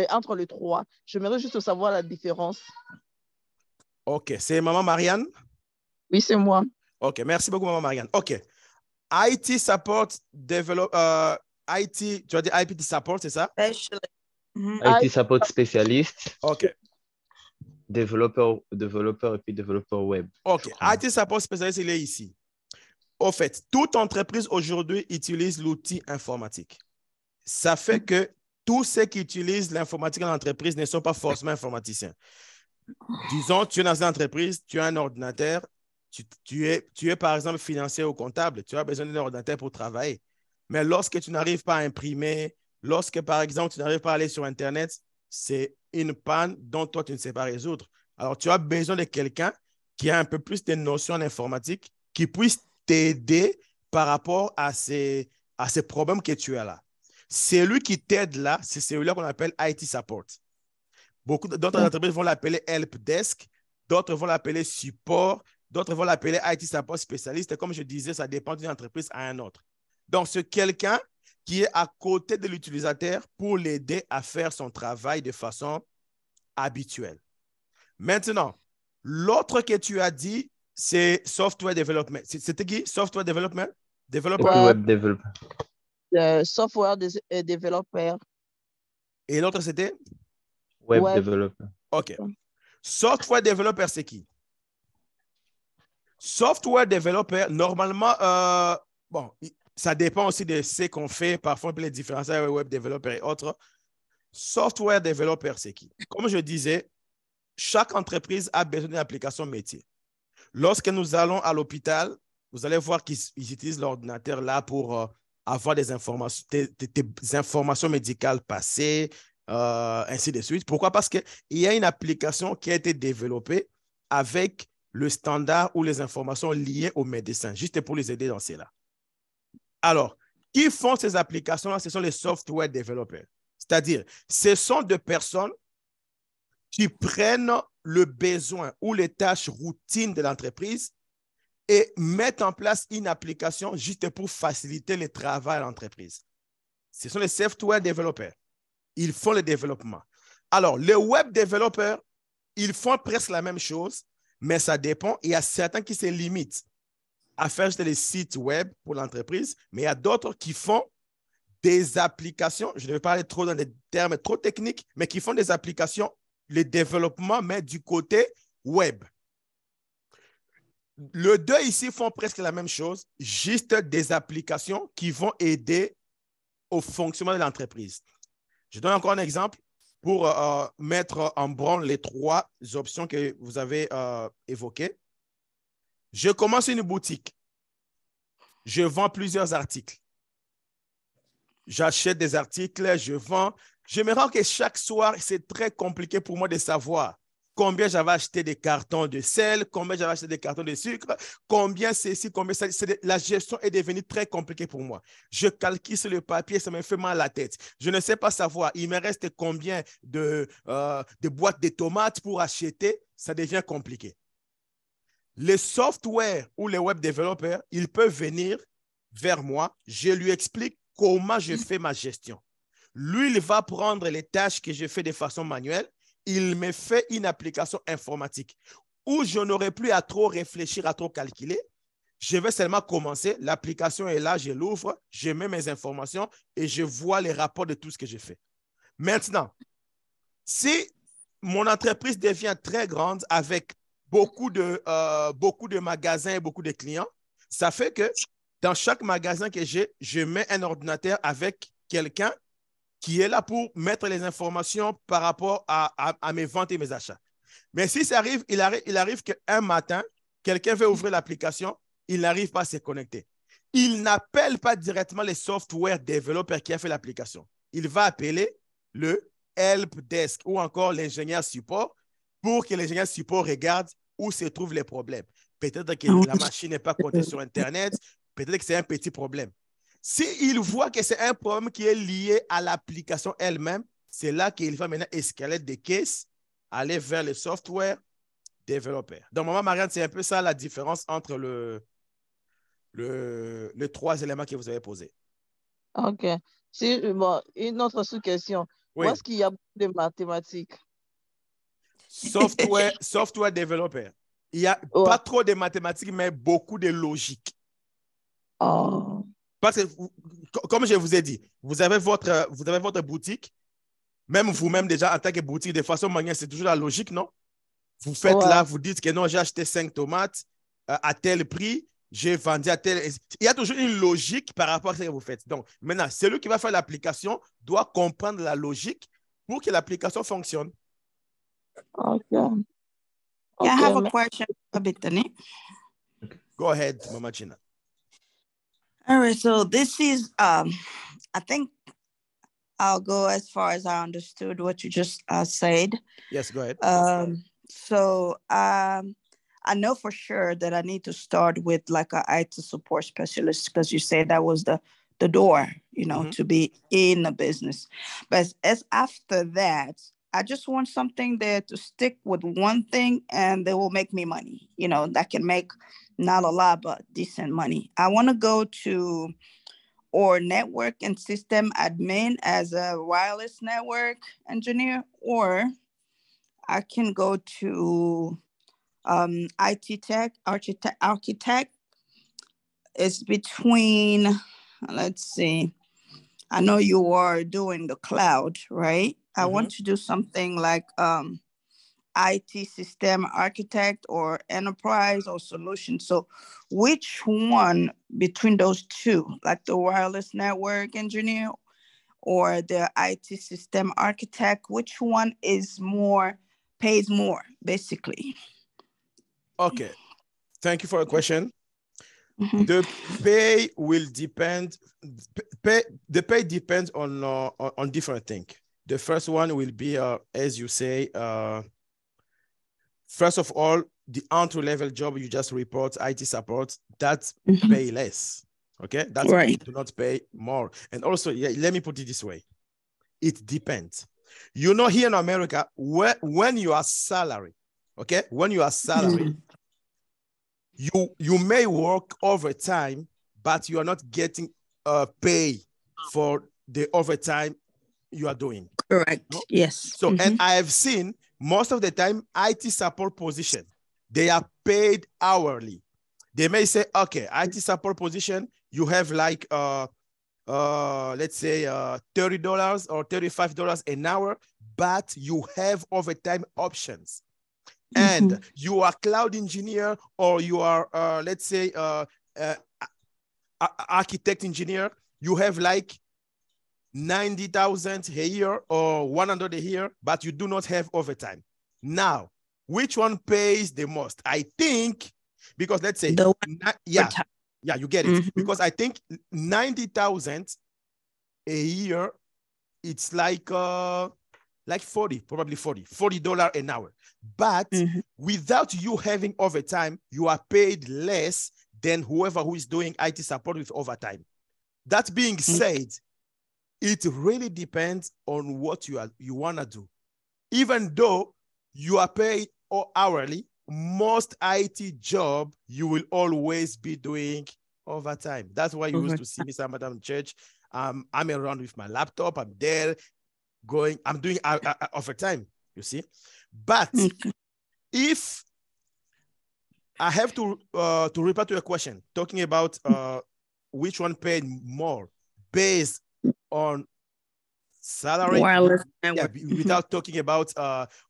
entre les 3. J'aimerais juste savoir la différence. OK. C'est Maman Marianne? Oui, c'est moi. OK. Merci beaucoup, Maman Marianne. OK. IT Support Developer... IT, tu as dit IT Support, c'est ça? IT Support Spécialiste. OK. Développeur et puis développeur web. OK. IT Support Spécialiste, il est ici. Au fait, toute entreprise aujourd'hui utilise l'outil informatique. Ça fait que tous ceux qui utilisent l'informatique dans l'entreprise ne sont pas forcément informaticiens. Disons, tu es dans une entreprise, tu as un ordinateur, tu es par exemple financier ou comptable, tu as besoin d'un ordinateur pour travailler. Mais lorsque tu n'arrives pas à imprimer, lorsque, par exemple, tu n'arrives pas à aller sur Internet, c'est une panne dont toi, tu ne sais pas résoudre. Alors, tu as besoin de quelqu'un qui a un peu plus de notions en informatique, qui puisse t'aider par rapport à ces problèmes que tu as là. Celui qui t'aide là, c'est celui-là qu'on appelle IT Support. Beaucoup d'autres entreprises vont l'appeler Help Desk, d'autres vont l'appeler Support, d'autres vont l'appeler IT Support Spécialiste. Comme je disais, ça dépend d'une entreprise à une autre. Donc, c'est quelqu'un qui est à côté de l'utilisateur pour l'aider à faire son travail de façon habituelle. Maintenant, l'autre que tu as dit, c'est Software Development. C'était qui? Software Development? Web Developer. Software Developer. Et l'autre, c'était? Web Developer. OK. Software Developer, c'est qui? Software Developer, normalement, bon, ça dépend aussi de ce qu'on fait. Parfois, on peut les différencier avec Web Developer et autres. Software Developer, c'est qui? Comme je disais, chaque entreprise a besoin d'une application métier. Lorsque nous allons à l'hôpital, vous allez voir qu'ils utilisent l'ordinateur là pour avoir des informations médicales passées, ainsi de suite. Pourquoi? Parce qu'il y a une application qui a été développée avec le standard ou les informations liées aux médecins, juste pour les aider dans cela. Alors, qui font ces applications-là? Ce sont les software développeurs. C'est-à-dire, ce sont des personnes qui prennent le besoin ou les tâches routines de l'entreprise et mettent en place une application juste pour faciliter le travail à l'entreprise. Ce sont les software développeurs. Ils font le développement. Alors, les web développeurs, ils font presque la même chose, mais ça dépend. Il y a certains qui se limitent à faire juste les sites web pour l'entreprise, mais il y a d'autres qui font des applications, je ne vais pas aller trop dans des termes trop techniques, mais qui font des applications, le développement, mais du côté web. Les deux ici font presque la même chose, juste des applications qui vont aider au fonctionnement de l'entreprise. Je donne encore un exemple pour mettre en branle les 3 options que vous avez évoquées. Je commence une boutique. Je vends plusieurs articles. J'achète des articles, je vends. Je me rends que chaque soir, c'est très compliqué pour moi de savoir combien j'avais acheté des cartons de sel, combien j'avais acheté des cartons de sucre, combien ceci, combien ça. La gestion est devenue très compliquée pour moi. Je calcule sur le papier, ça me fait mal à la tête. Je ne sais pas savoir, il me reste combien de boîtes de tomates pour acheter. Ça devient compliqué. Les softwares ou les web développeurs, ils peuvent venir vers moi, je lui explique comment je fais ma gestion. Lui, il va prendre les tâches que je fais de façon manuelle, il me fait une application informatique où je n'aurai plus à trop réfléchir, à trop calculer. Je vais seulement commencer, l'application est là, je l'ouvre, je mets mes informations et je vois les rapports de tout ce que j'ai fait. Maintenant, si mon entreprise devient très grande avec beaucoup de magasins et beaucoup de clients, ça fait que dans chaque magasin que j'ai, je mets un ordinateur avec quelqu'un qui est là pour mettre les informations par rapport à mes ventes et mes achats. Mais si ça arrive, il arrive qu'un matin, quelqu'un veut ouvrir l'application, il n'arrive pas à se connecter. Il n'appelle pas directement les software développeurs qui a fait l'application. Il va appeler le help desk ou encore l'ingénieur support pour que l'ingénieur support regarde où se trouvent les problèmes. Peut-être que la machine n'est pas connectée sur Internet, peut-être que c'est un petit problème. S'il voit que c'est un problème qui est lié à l'application elle-même, c'est là qu'il va maintenant escalader des cases, aller vers le software développeur. Donc, Maman Marianne, c'est un peu ça la différence entre les trois éléments que vous avez posés. OK. Bon, une autre sous-question. Oui. Où est-ce qu'il y a beaucoup de mathématiques? Software développeur. Il n'y a pas trop de mathématiques, mais beaucoup de logique. Oh. Parce que, comme je vous ai dit, vous avez votre boutique, même vous-même déjà en tant que boutique, de façon manuelle, c'est toujours la logique, non? Vous faites là, vous dites que non, j'ai acheté 5 tomates à tel prix, j'ai vendu à tel... Il y a toujours une logique par rapport à ce que vous faites. Donc, maintenant, celui qui va faire l'application doit comprendre la logique pour que l'application fonctionne. OK. Yeah, I have a question, Abitani. Go ahead, Mama Gina. All right, so this is, I think I'll go as far as I understood what you just said. Yes, go ahead. So I know for sure that I need to start with like an IT support specialist because you said that was the door, you know, to be in the business. But as after that, I just want something there to stick with one thing and they will make me money, you know, that can make not a lot, but decent money. I want to go to or network and system admin as a wireless network engineer, or I can go to IT tech, architect. It's between, let's see, I know you are doing the cloud, right? I want to do something like IT system architect or enterprise or solution. So which one between those two, like the wireless network engineer or the IT system architect, which one is more, pays more, basically? Okay. Thank you for the question. The pay will depend. The pay depends on different things. The first one will be, as you say, first of all, the entry-level job you just report, IT support, that's pay less. Okay, that's right. Do not pay more. And also, yeah, let me put it this way: it depends. You know, here in America, when you are salary, okay, when you are salary. You may work overtime, but you are not getting pay for the overtime you are doing. Correct. No? Yes. So, and I have seen most of the time IT support position, they are paid hourly. They may say, okay, IT support position, you have like, let's say $30 or $35 an hour, but you have overtime options. And you are cloud engineer or you are, let's say, architect engineer, you have like 90,000 a year or 100 a year, but you do not have overtime. Now, which one pays the most? I think, because let's say, yeah, you get it. Because I think 90,000 a year, it's like 40, probably $40 an hour. But without you having overtime, you are paid less than whoever who is doing IT support with overtime. That being said, it really depends on what you want to do. Even though you are paid hourly, most IT job, you will always be doing Overtime. That's why you used to see me sometimes in church. I'm around with my laptop. I'm there I'm doing overtime, you see. But if I have to reply to a question, talking about which one paid more based on salary, without talking about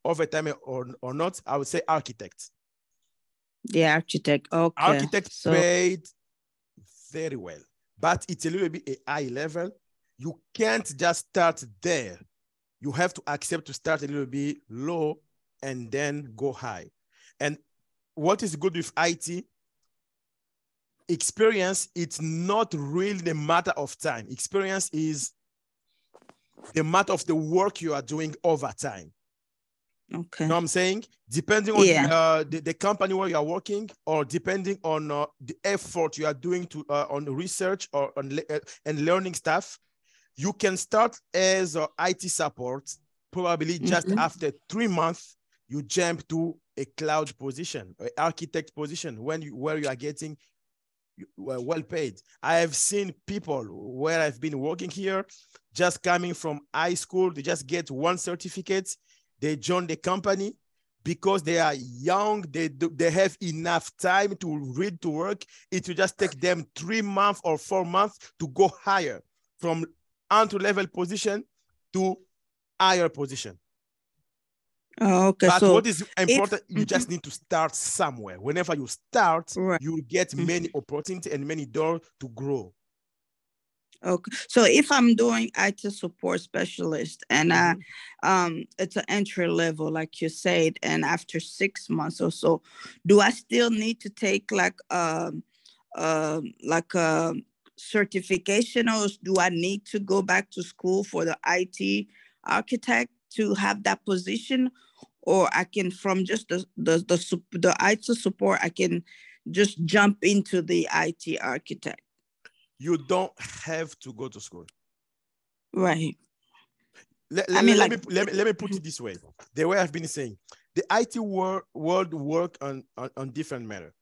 overtime or not, I would say architect. The architect, okay. Architect paid very well, but it's a little bit a high level. You can't just start there. You have to accept to start a little bit low and then go high. And what is good with IT? Experience, it's not really the matter of time. Experience is the matter of the work you are doing over time. Okay. You know what I'm saying? Depending on the company where you are working, or depending on the effort you are doing to on research or on and learning stuff, you can start as IT support. Probably just after 3 months, you jump to a cloud position, an architect position, where you are getting well paid. I have seen people where I've been working here, just coming from high school, they just get one certificate, they join the company because they are young, they have enough time to read, to work. It will just take them 3 months or 4 months to go higher from entry-level position to higher position. Oh, okay. But what is important, you just need to start somewhere. Whenever you start, you will get many opportunities and many doors to grow. Okay. So if I'm doing IT support specialist and it's an entry level, like you said, and after 6 months or so, do I still need to take like a certification, or do I need to go back to school for the IT architect to have that position? Or I can, from just the IT support, I can just jump into the IT architect? You don't have to go to school. Right. Let me put it this way. The way I've been saying, the IT world work on different matter.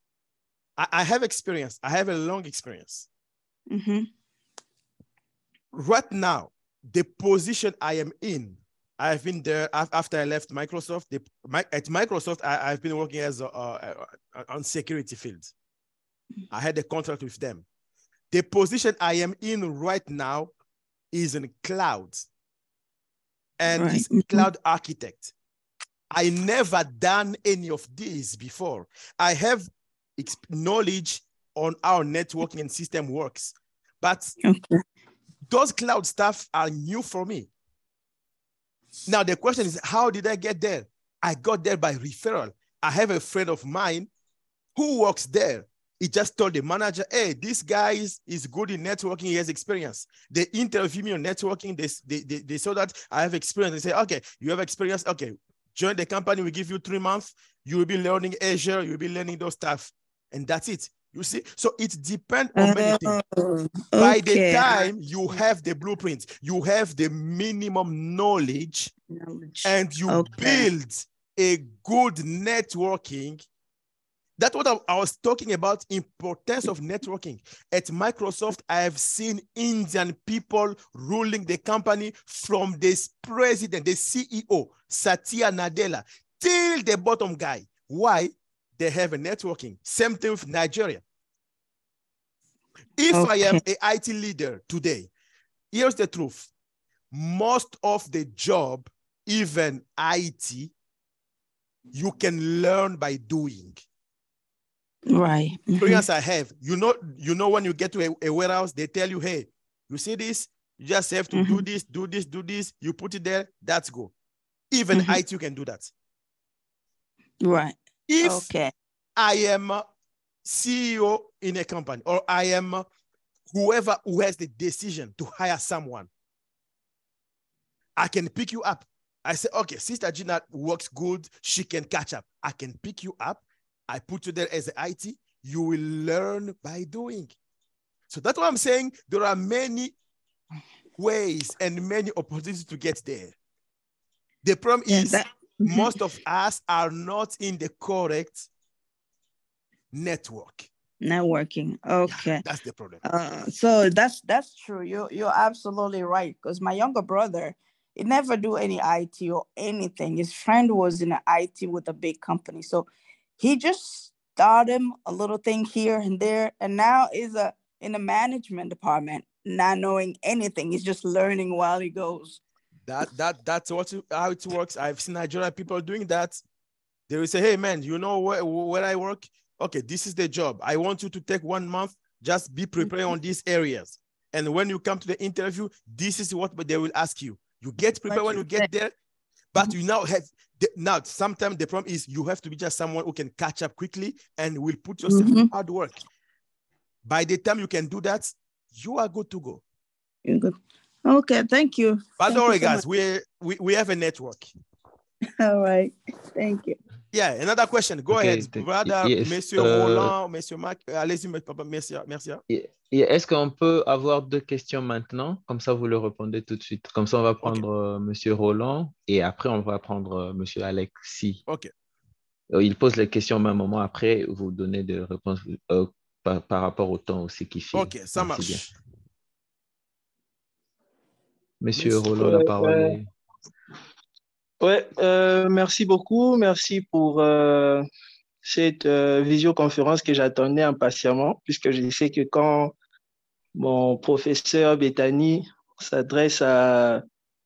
I have experience. I have a long experience. Right now, the position I am in, I've been there after I left Microsoft. At Microsoft, I've been working as on security field. I had a contract with them. The position I am in right now is in cloud, and is cloud architect. I never done any of these before. I have knowledge on how networking and system works, but those cloud stuff are new for me. Now the question is, how did I get there? I got there by referral. I have a friend of mine who works there. He just told the manager, hey, this guy is good in networking, he has experience. They interview me on networking, they saw that I have experience. They say, okay, you have experience, okay, join the company, we give you 3 months, you will be learning Azure, you will be learning those stuff, and that's it. You see, so it depends on many things. By the time you have the blueprint, you have the minimum knowledge. And you build a good networking. That's what I was talking about, importance of networking. At Microsoft, I have seen Indian people ruling the company from this president, the CEO, Satya Nadella, till the bottom guy. Why? They have a networking. Same thing with Nigeria. If I am an IT leader today, here's the truth. Most of the job, even IT, you can learn by doing. Right. Experience I have. You know when you get to a warehouse, they tell you, hey, you see this? You just have to do this, do this, do this. You put it there, that's go. Even IT, you can do that. Right. If I am a CEO in a company, or I am whoever who has the decision to hire someone, I can pick you up. I say, okay, Sister Gina works good. She can catch up. I can pick you up. I put you there as an IT. You will learn by doing. So that's what I'm saying. There are many ways and many opportunities to get there. The problem is most of us are not in the correct network. Networking. Okay. Yeah, that's the problem. So that's true. You're absolutely right. Because my younger brother, he never do any IT or anything. His friend was in IT with a big company, so he just started a little thing here and there, and now is in the management department, not knowing anything. He's just learning while he goes. That's how it works. I've seen Nigerian people doing that. They will say, hey, man, you know where I work? Okay, this is the job. I want you to take 1 month, just be prepared on these areas. And when you come to the interview, this is what they will ask you. You get prepared when you get there, but you now have, sometimes the problem is you have to be just someone who can catch up quickly and will put yourself in hard work. By the time you can do that, you are good to go. You're good. Okay, thank you. But don't worry, guys, we have a network. All right, thank you. Yeah, another question. Go ahead, brother, yes, Monsieur Roland, Monsieur Mac. Allez-y, merci. Est-ce qu'on peut avoir 2 questions maintenant? Comme ça, vous le répondez tout de suite. Comme ça, on va prendre Monsieur Roland et après, on va prendre Monsieur Alexis. OK. Il pose les questions au même moment. Après, vous donnez des réponses par rapport au temps aussi qui fait. OK, ça marche. Bien. Monsieur Roland, la parole est... Ouais, merci beaucoup. Merci pour cette visioconférence que j'attendais impatiemment, puisque je sais que quand mon professeur Bethany s'adresse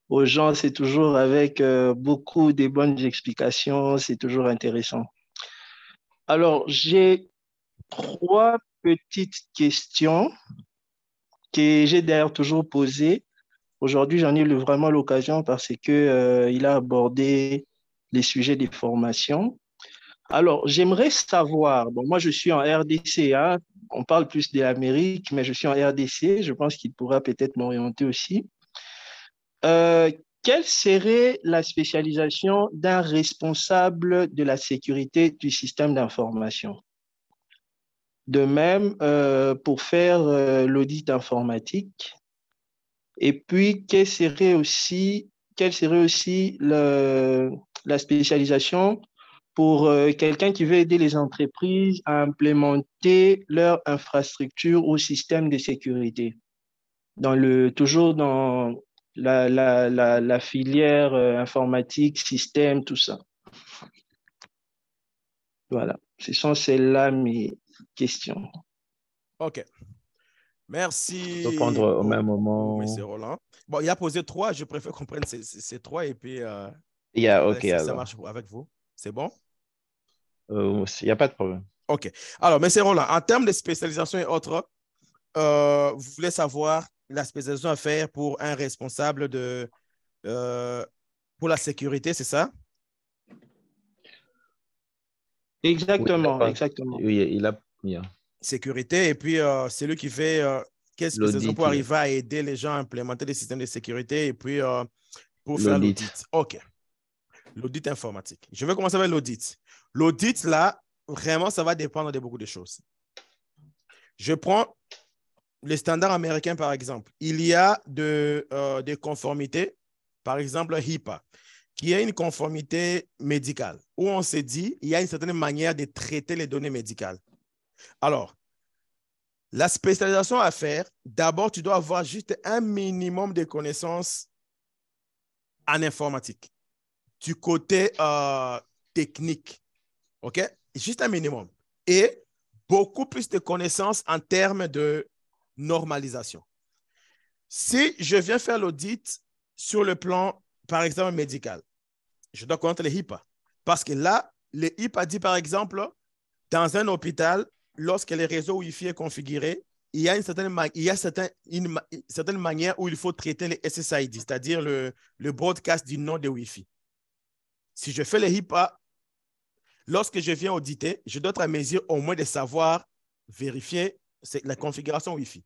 aux gens, c'est toujours avec beaucoup de bonnes explications, c'est toujours intéressant. Alors, j'ai 3 petites questions que j'ai d'ailleurs toujours posées. Aujourd'hui, j'en ai vraiment l'occasion parce que il a abordé les sujets des formations. Alors, j'aimerais savoir, bon, moi je suis en RDC, hein, on parle plus de l'Amérique, mais je suis en RDC, je pense qu'il pourra peut-être m'orienter aussi. Quelle serait la spécialisation d'un responsable de la sécurité du système d'information? De même, pour faire l'audit informatique. Et puis, quelle serait aussi la spécialisation pour quelqu'un qui veut aider les entreprises à implémenter leur infrastructure ou système de sécurité, toujours dans la filière informatique, système, tout ça. Voilà, ce sont celles-là mes questions. OK. Merci. On peut prendre au même moment. Monsieur Roland. Bon, il a posé 3. Je préfère qu'on prenne ces 3 et puis ça marche avec vous. C'est bon? Il n'y a pas de problème. OK. Alors, monsieur Roland, en termes de spécialisation et autres, vous voulez savoir la spécialisation à faire pour un responsable pour la sécurité, c'est ça? Exactement, exactement. Oui, il a... Yeah. Sécurité, et puis c'est lui qui fait quelle spécialisation pour arriver à aider les gens à implémenter des systèmes de sécurité et puis pour faire l'audit. OK. L'audit informatique. Je vais commencer avec l'audit. L'audit, là, vraiment, ça va dépendre de beaucoup de choses. Je prends les standards américains, par exemple. Il y a des conformités, par exemple HIPAA, qui est une conformité médicale, où on s'est dit il y a une certaine manière de traiter les données médicales. Alors, la spécialisation à faire, d'abord, tu dois avoir juste un minimum de connaissances en informatique, du côté technique, OK? Juste un minimum. Et beaucoup plus de connaissances en termes de normalisation. Si je viens faire l'audit sur le plan, par exemple, médical, je dois connaître les HIPAA. Parce que là, les HIPAA dit, par exemple, dans un hôpital, lorsque le réseau Wi-Fi est configuré, il y a une certaine manière où il faut traiter les SSID, c'est-à-dire le broadcast du nom de Wi-Fi. Si je fais les HIPAA, lorsque je viens auditer, je dois être à mesure au moins de savoir vérifier la configuration Wi-Fi.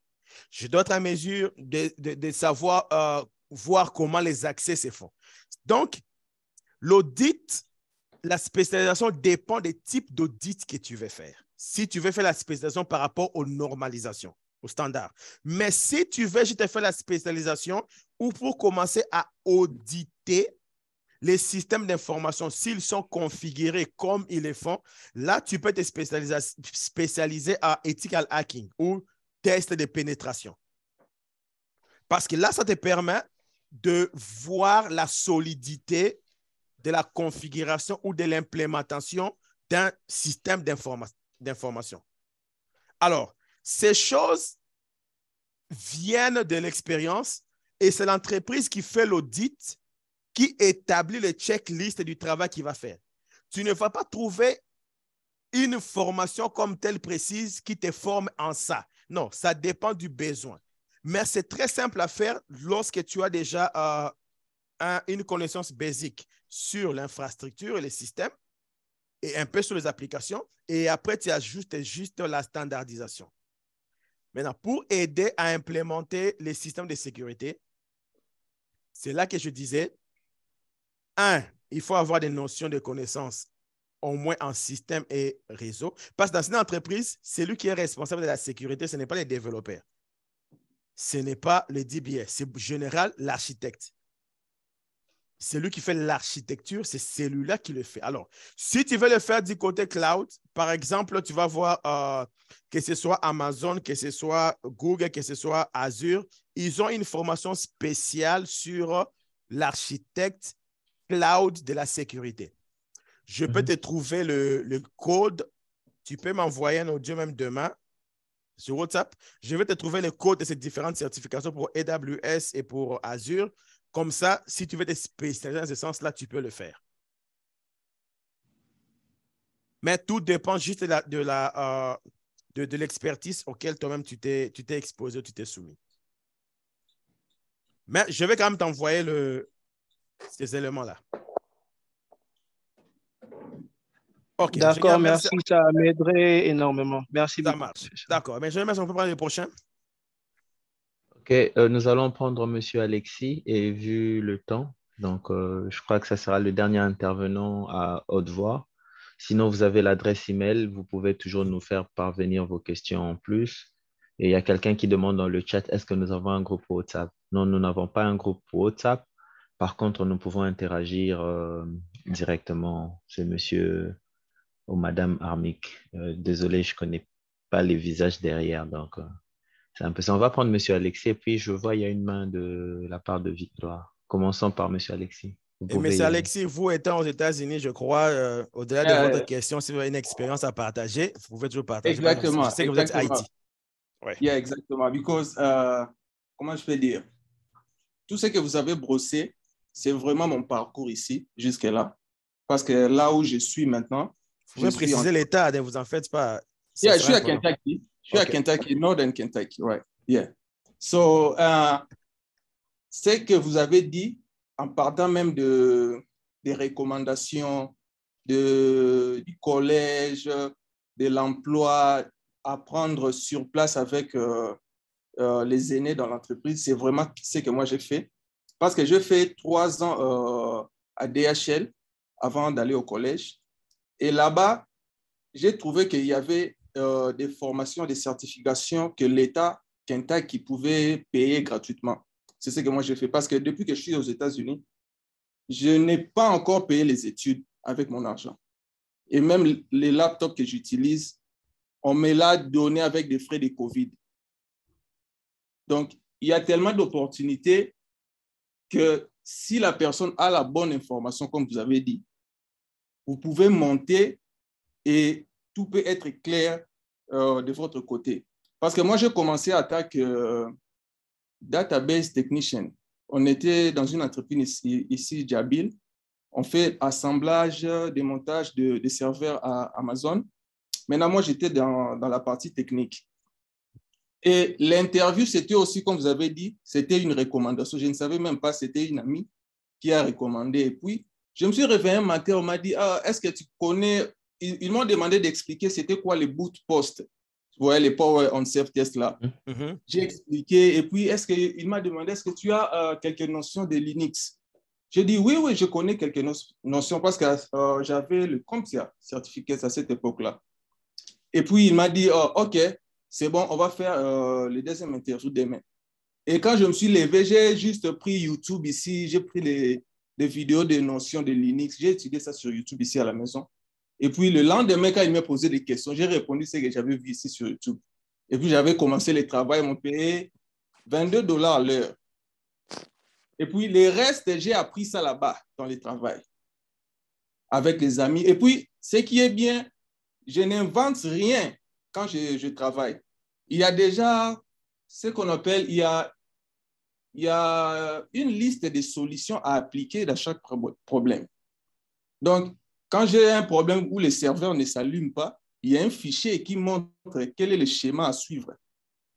Je dois être à mesure de savoir voir comment les accès se font. Donc, l'audit, la spécialisation dépend des types d'audit que tu veux faire. Si tu veux faire la spécialisation par rapport aux normalisations, aux standards. Mais si tu veux juste faire la spécialisation ou pour commencer à auditer, les systèmes d'information, s'ils sont configurés comme ils le font, là, tu peux te spécialiser à ethical hacking ou test de pénétration. Parce que là, ça te permet de voir la solidité de la configuration ou de l'implémentation d'un système d'information. Alors, ces choses viennent de l'expérience et c'est l'entreprise qui fait l'audit qui établit le checklist du travail qu'il va faire. Tu ne vas pas trouver une formation comme telle précise qui te forme en ça. Non, ça dépend du besoin. Mais c'est très simple à faire lorsque tu as déjà une connaissance basique sur l'infrastructure et les systèmes et un peu sur les applications. Et après, tu ajoutes juste la standardisation. Maintenant, pour aider à implémenter les systèmes de sécurité, c'est là que je disais, il faut avoir des notions de connaissances, au moins en système et réseau. Parce que dans une entreprise, c'est lui qui est responsable de la sécurité, ce n'est pas les développeurs. Ce n'est pas le DBA, c'est en général l'architecte. C'est lui qui fait l'architecture, c'est celui-là qui le fait. Alors, si tu veux le faire du côté cloud, par exemple, tu vas voir que ce soit Amazon, que ce soit Google, que ce soit Azure, ils ont une formation spéciale sur l'architecte cloud de la sécurité. Je peux te trouver le code. Tu peux m'envoyer un audio même demain sur WhatsApp. Je vais te trouver le code de ces différentes certifications pour AWS et pour Azure. Comme ça, si tu veux te spécialiser dans ce sens-là, tu peux le faire. Mais tout dépend juste de l'expertise auquel toi-même tu t'es exposé, tu t'es soumis. Mais je vais quand même t'envoyer ces éléments-là. Okay, d'accord, merci. Ça m'aiderait énormément. Merci beaucoup. Ça marche. D'accord. Mais je vais mettre, on peut prendre le prochain. Ok, nous allons prendre M. Alexis et vu le temps, donc je crois que ça sera le dernier intervenant à haute voix. Sinon, vous avez l'adresse email, vous pouvez toujours nous faire parvenir vos questions en plus. Et il y a quelqu'un qui demande dans le chat, est-ce que nous avons un groupe WhatsApp? Non, nous n'avons pas un groupe WhatsApp. Par contre, nous pouvons interagir directement. C'est monsieur ou madame Armic. Désolé, je ne connais pas les visages derrière, donc c'est un peu ça. On va prendre monsieur Alexis, et puis je vois il y a une main de la part de Victoire. Commençons par monsieur Alexis. Et monsieur Alexis, vous étant aux États-Unis, je crois, au-delà de votre question, si vous avez une expérience à partager, vous pouvez toujours partager. Exactement. Je sais que vous êtes Haïti. Ouais. Yeah, exactement. Because, comment je peux dire, tout ce que vous avez brossé, c'est vraiment mon parcours ici, jusque-là. Parce que là où je suis maintenant, vous pouvez préciser l'État, ne vous en faites pas. Yeah, je suis à Kentucky. Je suis à Kentucky, Northern Kentucky, right? Yeah. So, ce que vous avez dit, en partant même des recommandations du collège, de l'emploi, apprendre sur place avec les aînés dans l'entreprise, c'est vraiment ce que moi j'ai fait. Parce que j'ai fait 3 ans à DHL avant d'aller au collège. Et là-bas, j'ai trouvé qu'il y avait des formations, des certifications que l'État Kentucky pouvait payer gratuitement. C'est ce que moi j'ai fait. Parce que depuis que je suis aux États-Unis, je n'ai pas encore payé les études avec mon argent. Et même les laptops que j'utilise, on me l'a donné avec des frais de COVID. Donc, il y a tellement d'opportunités que si la personne a la bonne information, comme vous avez dit, vous pouvez monter et tout peut être clair de votre côté. Parce que moi, j'ai commencé à tant que database technician. On était dans une entreprise ici, Jabil. On fait assemblage, démontage de serveurs à Amazon. Maintenant, moi, j'étais dans la partie technique. Et l'interview, c'était aussi, comme vous avez dit, c'était une recommandation. Je ne savais même pas, c'était une amie qui a recommandé. Et puis, je me suis réveillé un matin, on m'a dit, est-ce que tu connais... Ils m'ont demandé d'expliquer c'était quoi les boot posts. Vous voyez, les Power on Safe Test là. J'ai expliqué. Et puis, il m'a demandé, est-ce que tu as quelques notions de Linux? J'ai dit, oui, je connais quelques notions parce que j'avais le CompTIA certificat à cette époque-là. Et puis, il m'a dit, OK, c'est bon, on va faire le deuxième interview demain. Et quand je me suis levé, j'ai juste pris YouTube ici, j'ai pris des vidéos de notions de Linux. J'ai étudié ça sur YouTube ici à la maison. Et puis, le lendemain, quand il m'a posé des questions, j'ai répondu ce que j'avais vu ici sur YouTube. Et puis, j'avais commencé le travail, ils m'ont payé $22 à l'heure. Et puis, le reste, j'ai appris ça là-bas, dans le travail, avec les amis. Et puis, ce qui est bien, je n'invente rien quand je travaille. Il y a déjà ce qu'on appelle, il y a une liste de solutions à appliquer dans chaque problème. Donc, quand j'ai un problème où le serveur ne s'allume pas, il y a un fichier qui montre quel est le schéma à suivre.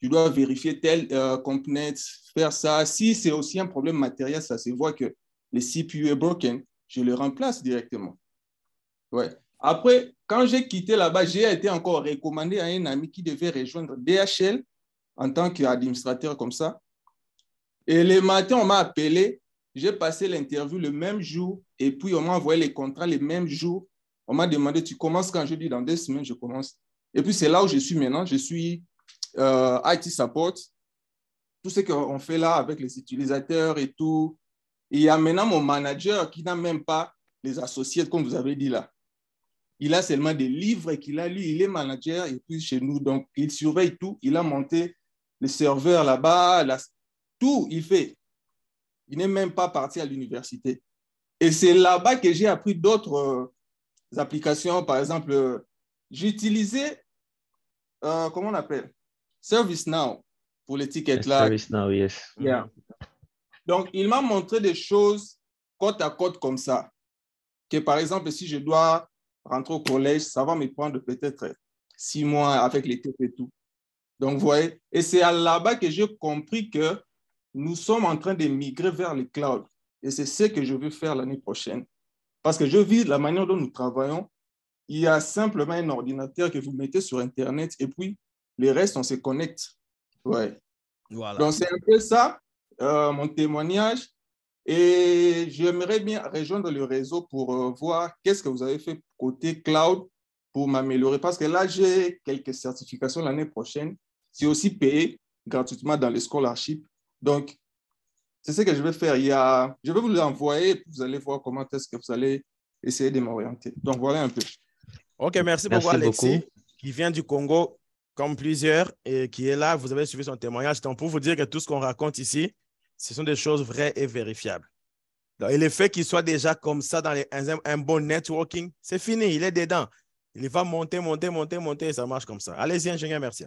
Tu dois vérifier tel component, faire ça. Si c'est aussi un problème matériel, ça se voit que le CPU est broken, je le remplace directement. Ouais. Après, quand j'ai quitté là-bas, j'ai été encore recommandé à un ami qui devait rejoindre DHL en tant qu'administrateur comme ça. Et le matin, on m'a appelé. J'ai passé l'interview le même jour et puis on m'a envoyé les contrats le même jour. On m'a demandé, tu commences quand? Je dis, dans 2 semaines, je commence. Et puis, c'est là où je suis maintenant. Je suis IT support. Tout ce qu'on fait là avec les utilisateurs et tout. Et il y a maintenant mon manager qui n'a même pas les associés, comme vous avez dit là. Il a seulement des livres qu'il a lus. Il est manager et puis chez nous. Donc, il surveille tout. Il a monté les serveurs là-bas. Tout, il fait. Il n'est même pas parti à l'université. Et c'est là-bas que j'ai appris d'autres applications. Par exemple, j'ai utilisé, comment on appelle? ServiceNow pour les tickets là. ServiceNow, yes. Yeah. Donc, il m'a montré des choses côte à côte comme ça. Que par exemple, si je dois rentrer au collège, ça va me prendre peut-être 6 mois avec les tests et tout. Donc, vous voyez, et c'est là-bas que j'ai compris que nous sommes en train de migrer vers le cloud. Et c'est ce que je veux faire l'année prochaine. Parce que je vis la manière dont nous travaillons. Il y a simplement un ordinateur que vous mettez sur Internet et puis le reste, on se connecte. Ouais. Voilà. Donc, c'est un peu ça, mon témoignage. Et j'aimerais bien rejoindre le réseau pour voir qu'est-ce que vous avez fait côté cloud pour m'améliorer. Parce que là, j'ai quelques certifications l'année prochaine. C'est aussi payé gratuitement dans les scholarships. Donc, c'est ce que je vais faire. Je vais vous l'envoyer et vous allez voir comment est-ce que vous allez essayer de m'orienter. Donc, voilà un peu. OK, merci beaucoup, Alexis, qui vient du Congo, comme plusieurs, et qui est là. Vous avez suivi son témoignage. Donc, pour vous dire que tout ce qu'on raconte ici, ce sont des choses vraies et vérifiables. Donc, et le fait qu'il soit déjà comme ça dans un bon networking, c'est fini, il est dedans. Il va monter, et ça marche comme ça. Allez-y, ingénieur, merci.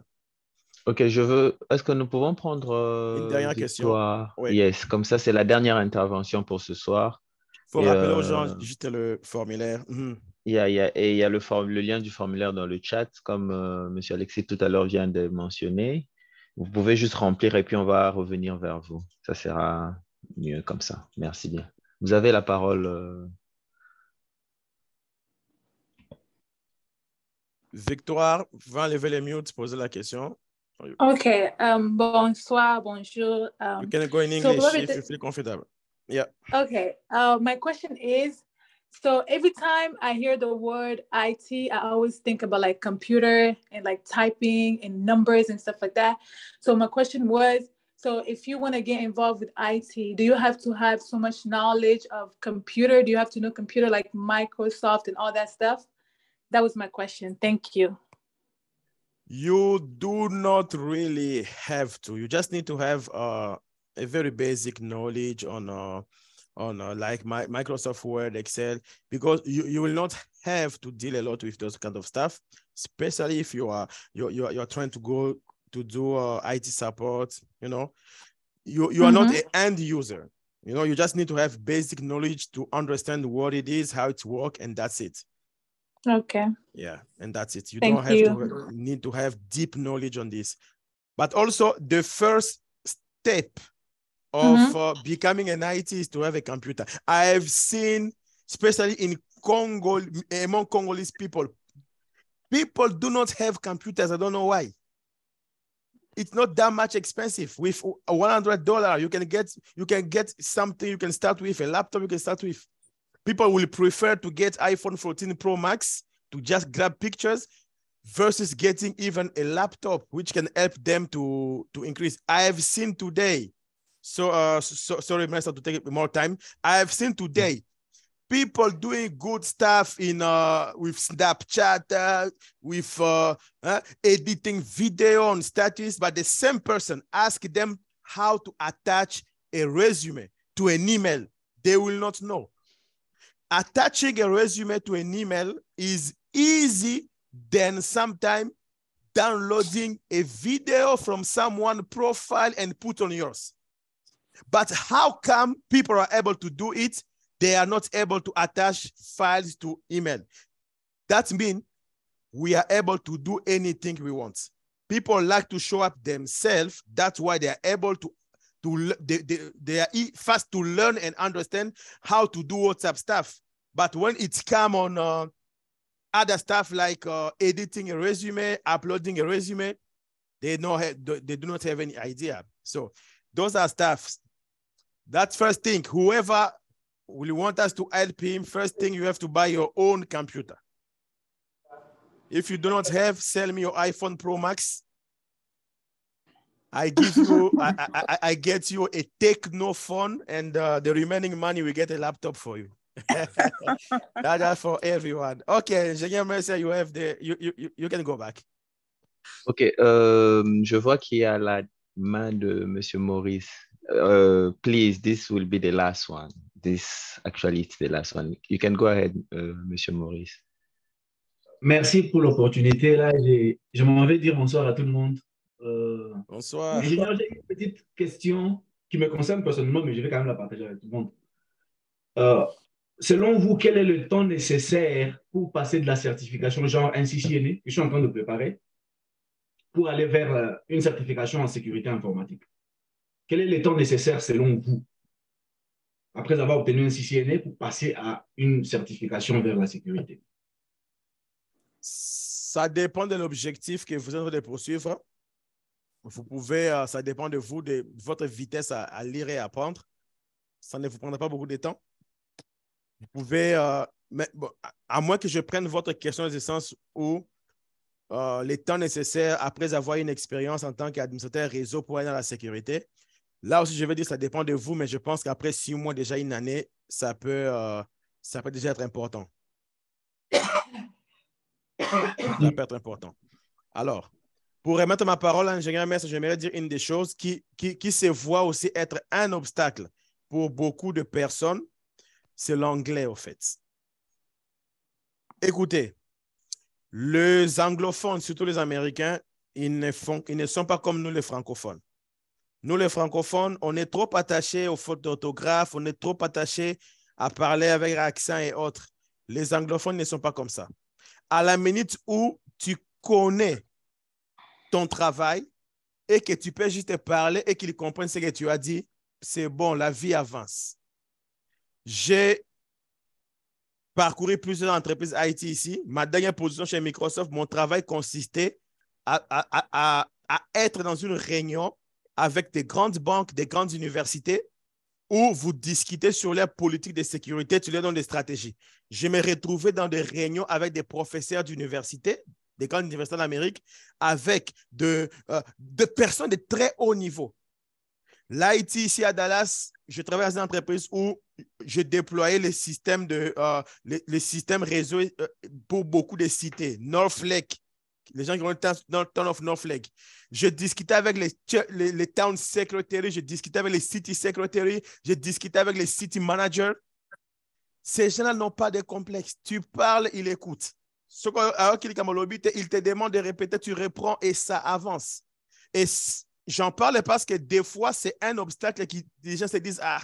OK, est-ce que nous pouvons prendre une dernière Victoire? question? Oui. Yes, comme ça, c'est la dernière intervention pour ce soir. Il faut rappeler aux gens juste le formulaire. Il y a le lien du formulaire dans le chat, comme M. Alexis tout à l'heure vient de mentionner. Vous pouvez juste remplir et puis on va revenir vers vous. Ça sera mieux comme ça. Merci bien. Vous avez la parole. Victoire, va lever les mutes, poser la question. Okay. Bonsoir, bonjour. You can go in English if you feel comfortable. Yeah. Okay. My question is, so every time I hear the word IT, I always think about like computer and like typing and numbers and stuff like that. So my question was, so if you want to get involved with IT, do you have to have so much knowledge of computer? Do you have to know computer like Microsoft and all that stuff? That was my question. Thank you. You do not really have to. You just need to have a very basic knowledge on like Microsoft Word, Excel, because you will not have to deal a lot with those kind of stuff, especially if you're trying to go to do IT support. You know, you are not an end user. You know, you just need to have basic knowledge to understand what it is, how it works, and that's it. Okay. Yeah, and that's it. You Thank don't have to need to have deep knowledge on this. But also the first step of becoming an IT is to have a computer. I have seen, especially in Congo, among Congolese people do not have computers. I don't know why. It's not that much expensive. With $100, you can get something you can start with, a laptop you can start with. People will prefer to get iPhone 14 Pro Max to just grab pictures versus getting even a laptop, which can help them to increase. I have seen today Sorry, Minister, to take more time. I have seen today people doing good stuff in with Snapchat, with editing video on status, but the same person ask them how to attach a resume to an email. They will not know. Attaching a resume to an email is easy than sometimes downloading a video from someone's profile and put on yours. But how come people are able to do it? They are not able to attach files to email. That means we are able to do anything we want. People like to show up themselves. That's why they are able to they are fast to learn and understand how to do WhatsApp stuff. But when it's come on other stuff like editing a resume, uploading a resume, they do not have any idea. So those are stuff. That's first thing. Whoever will want us to help him, first thing you have to buy your own computer. If you do not have, sell me your iPhone Pro Max. I give you, I get you a Techno phone, and the remaining money we get a laptop for you. That's for everyone. Okay, Ingénieur Mercier, you have you can go back. Ok, je vois qu'il y a la main de Monsieur Maurice. Please, this will be the last one. This actually is the last one. You can go ahead, Monsieur Maurice. Merci pour l'opportunité. Là, je m'en vais dire bonsoir à tout le monde. Bonsoir. J'ai une petite question qui me concerne personnellement, mais je vais quand même la partager avec tout le monde. Selon vous, quel est le temps nécessaire pour passer de la certification genre un CCNA, que je suis en train de préparer, pour aller vers une certification en sécurité informatique? Quel est le temps nécessaire selon vous, après avoir obtenu un CCNA, pour passer à une certification vers la sécurité? Ça dépend de l'objectif que vous êtes en train de poursuivre. Vous pouvez, ça dépend de vous, de votre vitesse à lire et apprendre. Ça ne vous prendra pas beaucoup de temps. Vous pouvez, mais, bon, à moins que je prenne votre question dans le sens où les temps nécessaires après avoir une expérience en tant qu'administrateur réseau pour aller dans la sécurité, là aussi, je vais dire ça dépend de vous, mais je pense qu'après 6 mois, déjà une année, ça peut déjà être important. Ça peut être important. Alors, pour remettre ma parole à l'ingénieur Mercier, j'aimerais dire une des choses qui se voit aussi être un obstacle pour beaucoup de personnes, c'est l'anglais, au fait. Écoutez, les anglophones, surtout les Américains, ils ne sont pas comme nous, les francophones. Nous, les francophones, on est trop attachés aux fautes d'orthographe, on est trop attachés à parler avec accent et autres. Les anglophones ne sont pas comme ça. À la minute où tu connais ton travail et que tu peux juste te parler et qu'ils comprennent ce que tu as dit, c'est bon, la vie avance. J'ai parcouru plusieurs entreprises IT ici. Ma dernière position chez Microsoft, mon travail consistait à être dans une réunion avec des grandes banques, des grandes universités où vous discutez sur leur politique de sécurité, tu leur donnes des stratégies. Je me retrouvais dans des réunions avec des professeurs d'université, des grandes universités d'Amérique, avec de personnes de très haut niveau. L'IT ici à Dallas, je travaille dans une entreprise où je déployais les systèmes réseau pour beaucoup de cités. Northlake, les gens qui ont le town of Northlake. Je discutais avec les town secretaries, je discutais avec les city secretaries, je discutais avec les city managers. Ces gens-là n'ont pas de complexe. Tu parles, ils écoutent. Alors qu'il il te demande de répéter, tu reprends et ça avance. Et j'en parle parce que des fois, c'est un obstacle qui les gens se disent, ah,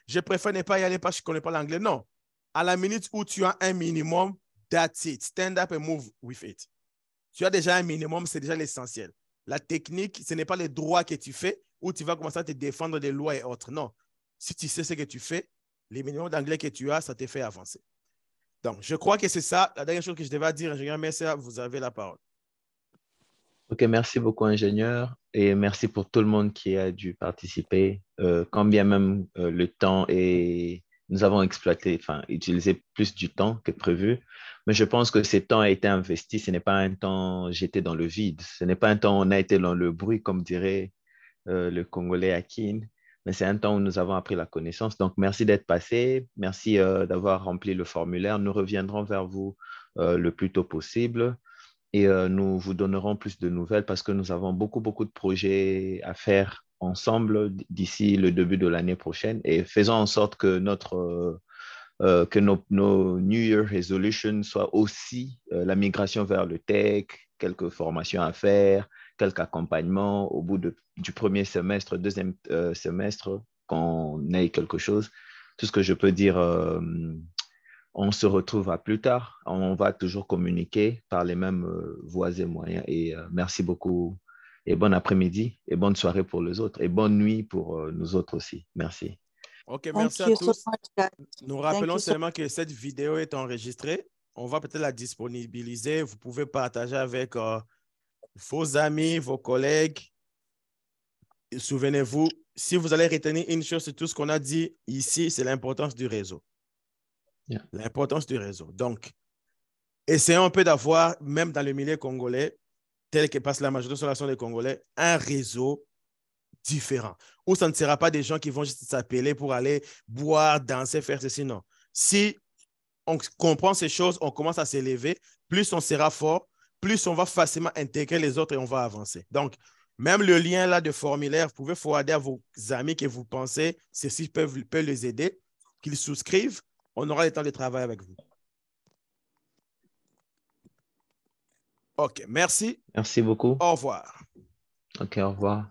je préfère ne pas y aller parce que je ne connais pas l'anglais. Non. À la minute où tu as un minimum, that's it. Stand up and move with it. Tu as déjà un minimum, c'est déjà l'essentiel. La technique, ce n'est pas les droits que tu fais où tu vas commencer à te défendre des lois et autres. Non. Si tu sais ce que tu fais, les minimums d'anglais que tu as, ça te fait avancer. Donc, je crois que c'est ça. La dernière chose que je devais dire, ingénieur Mercier, vous avez la parole. Ok, merci beaucoup, ingénieur, et merci pour tout le monde qui a dû participer. Quand bien même le temps nous avons utilisé plus du temps que prévu, mais je pense que ce temps a été investi. Ce n'est pas un temps jeté dans le vide. Ce n'est pas un temps où on a été dans le bruit, comme dirait le Congolais Akin. mais c'est un temps où nous avons appris la connaissance. Donc, merci d'être passé. Merci d'avoir rempli le formulaire. Nous reviendrons vers vous le plus tôt possible et nous vous donnerons plus de nouvelles parce que nous avons beaucoup, beaucoup de projets à faire ensemble d'ici le début de l'année prochaine et faisons en sorte que nos New Year Resolutions soient aussi la migration vers le tech, quelques formations à faire, quelques accompagnements au bout du premier semestre, deuxième semestre, qu'on ait quelque chose. Tout ce que je peux dire, on se retrouve à plus tard. On va toujours communiquer par les mêmes voies et moyens. Et merci beaucoup et bon après-midi et bonne soirée pour les autres et bonne nuit pour nous autres aussi. Merci. OK, merci à tous. Nous rappelons seulement que cette vidéo est enregistrée. On va peut-être la disponibiliser. Vous pouvez partager avec vos amis, vos collègues. Souvenez-vous, si vous allez retenir une chose sur tout ce qu'on a dit ici, c'est l'importance du réseau. Yeah. L'importance du réseau. Donc, essayons un peu d'avoir, même dans le milieu congolais, tel que passe la majorité des Congolais, un réseau différent. Où ça ne sera pas des gens qui vont juste s'appeler pour aller boire, danser, faire ceci, non. Si on comprend ces choses, on commence à s'élever, plus on sera fort, plus on va facilement intégrer les autres et on va avancer. Donc, même le lien là de formulaire, vous pouvez forwarder à vos amis que vous pensez, ceci peut les aider, qu'ils souscrivent, on aura le temps de travailler avec vous. OK, merci. Merci beaucoup. Au revoir. OK, au revoir.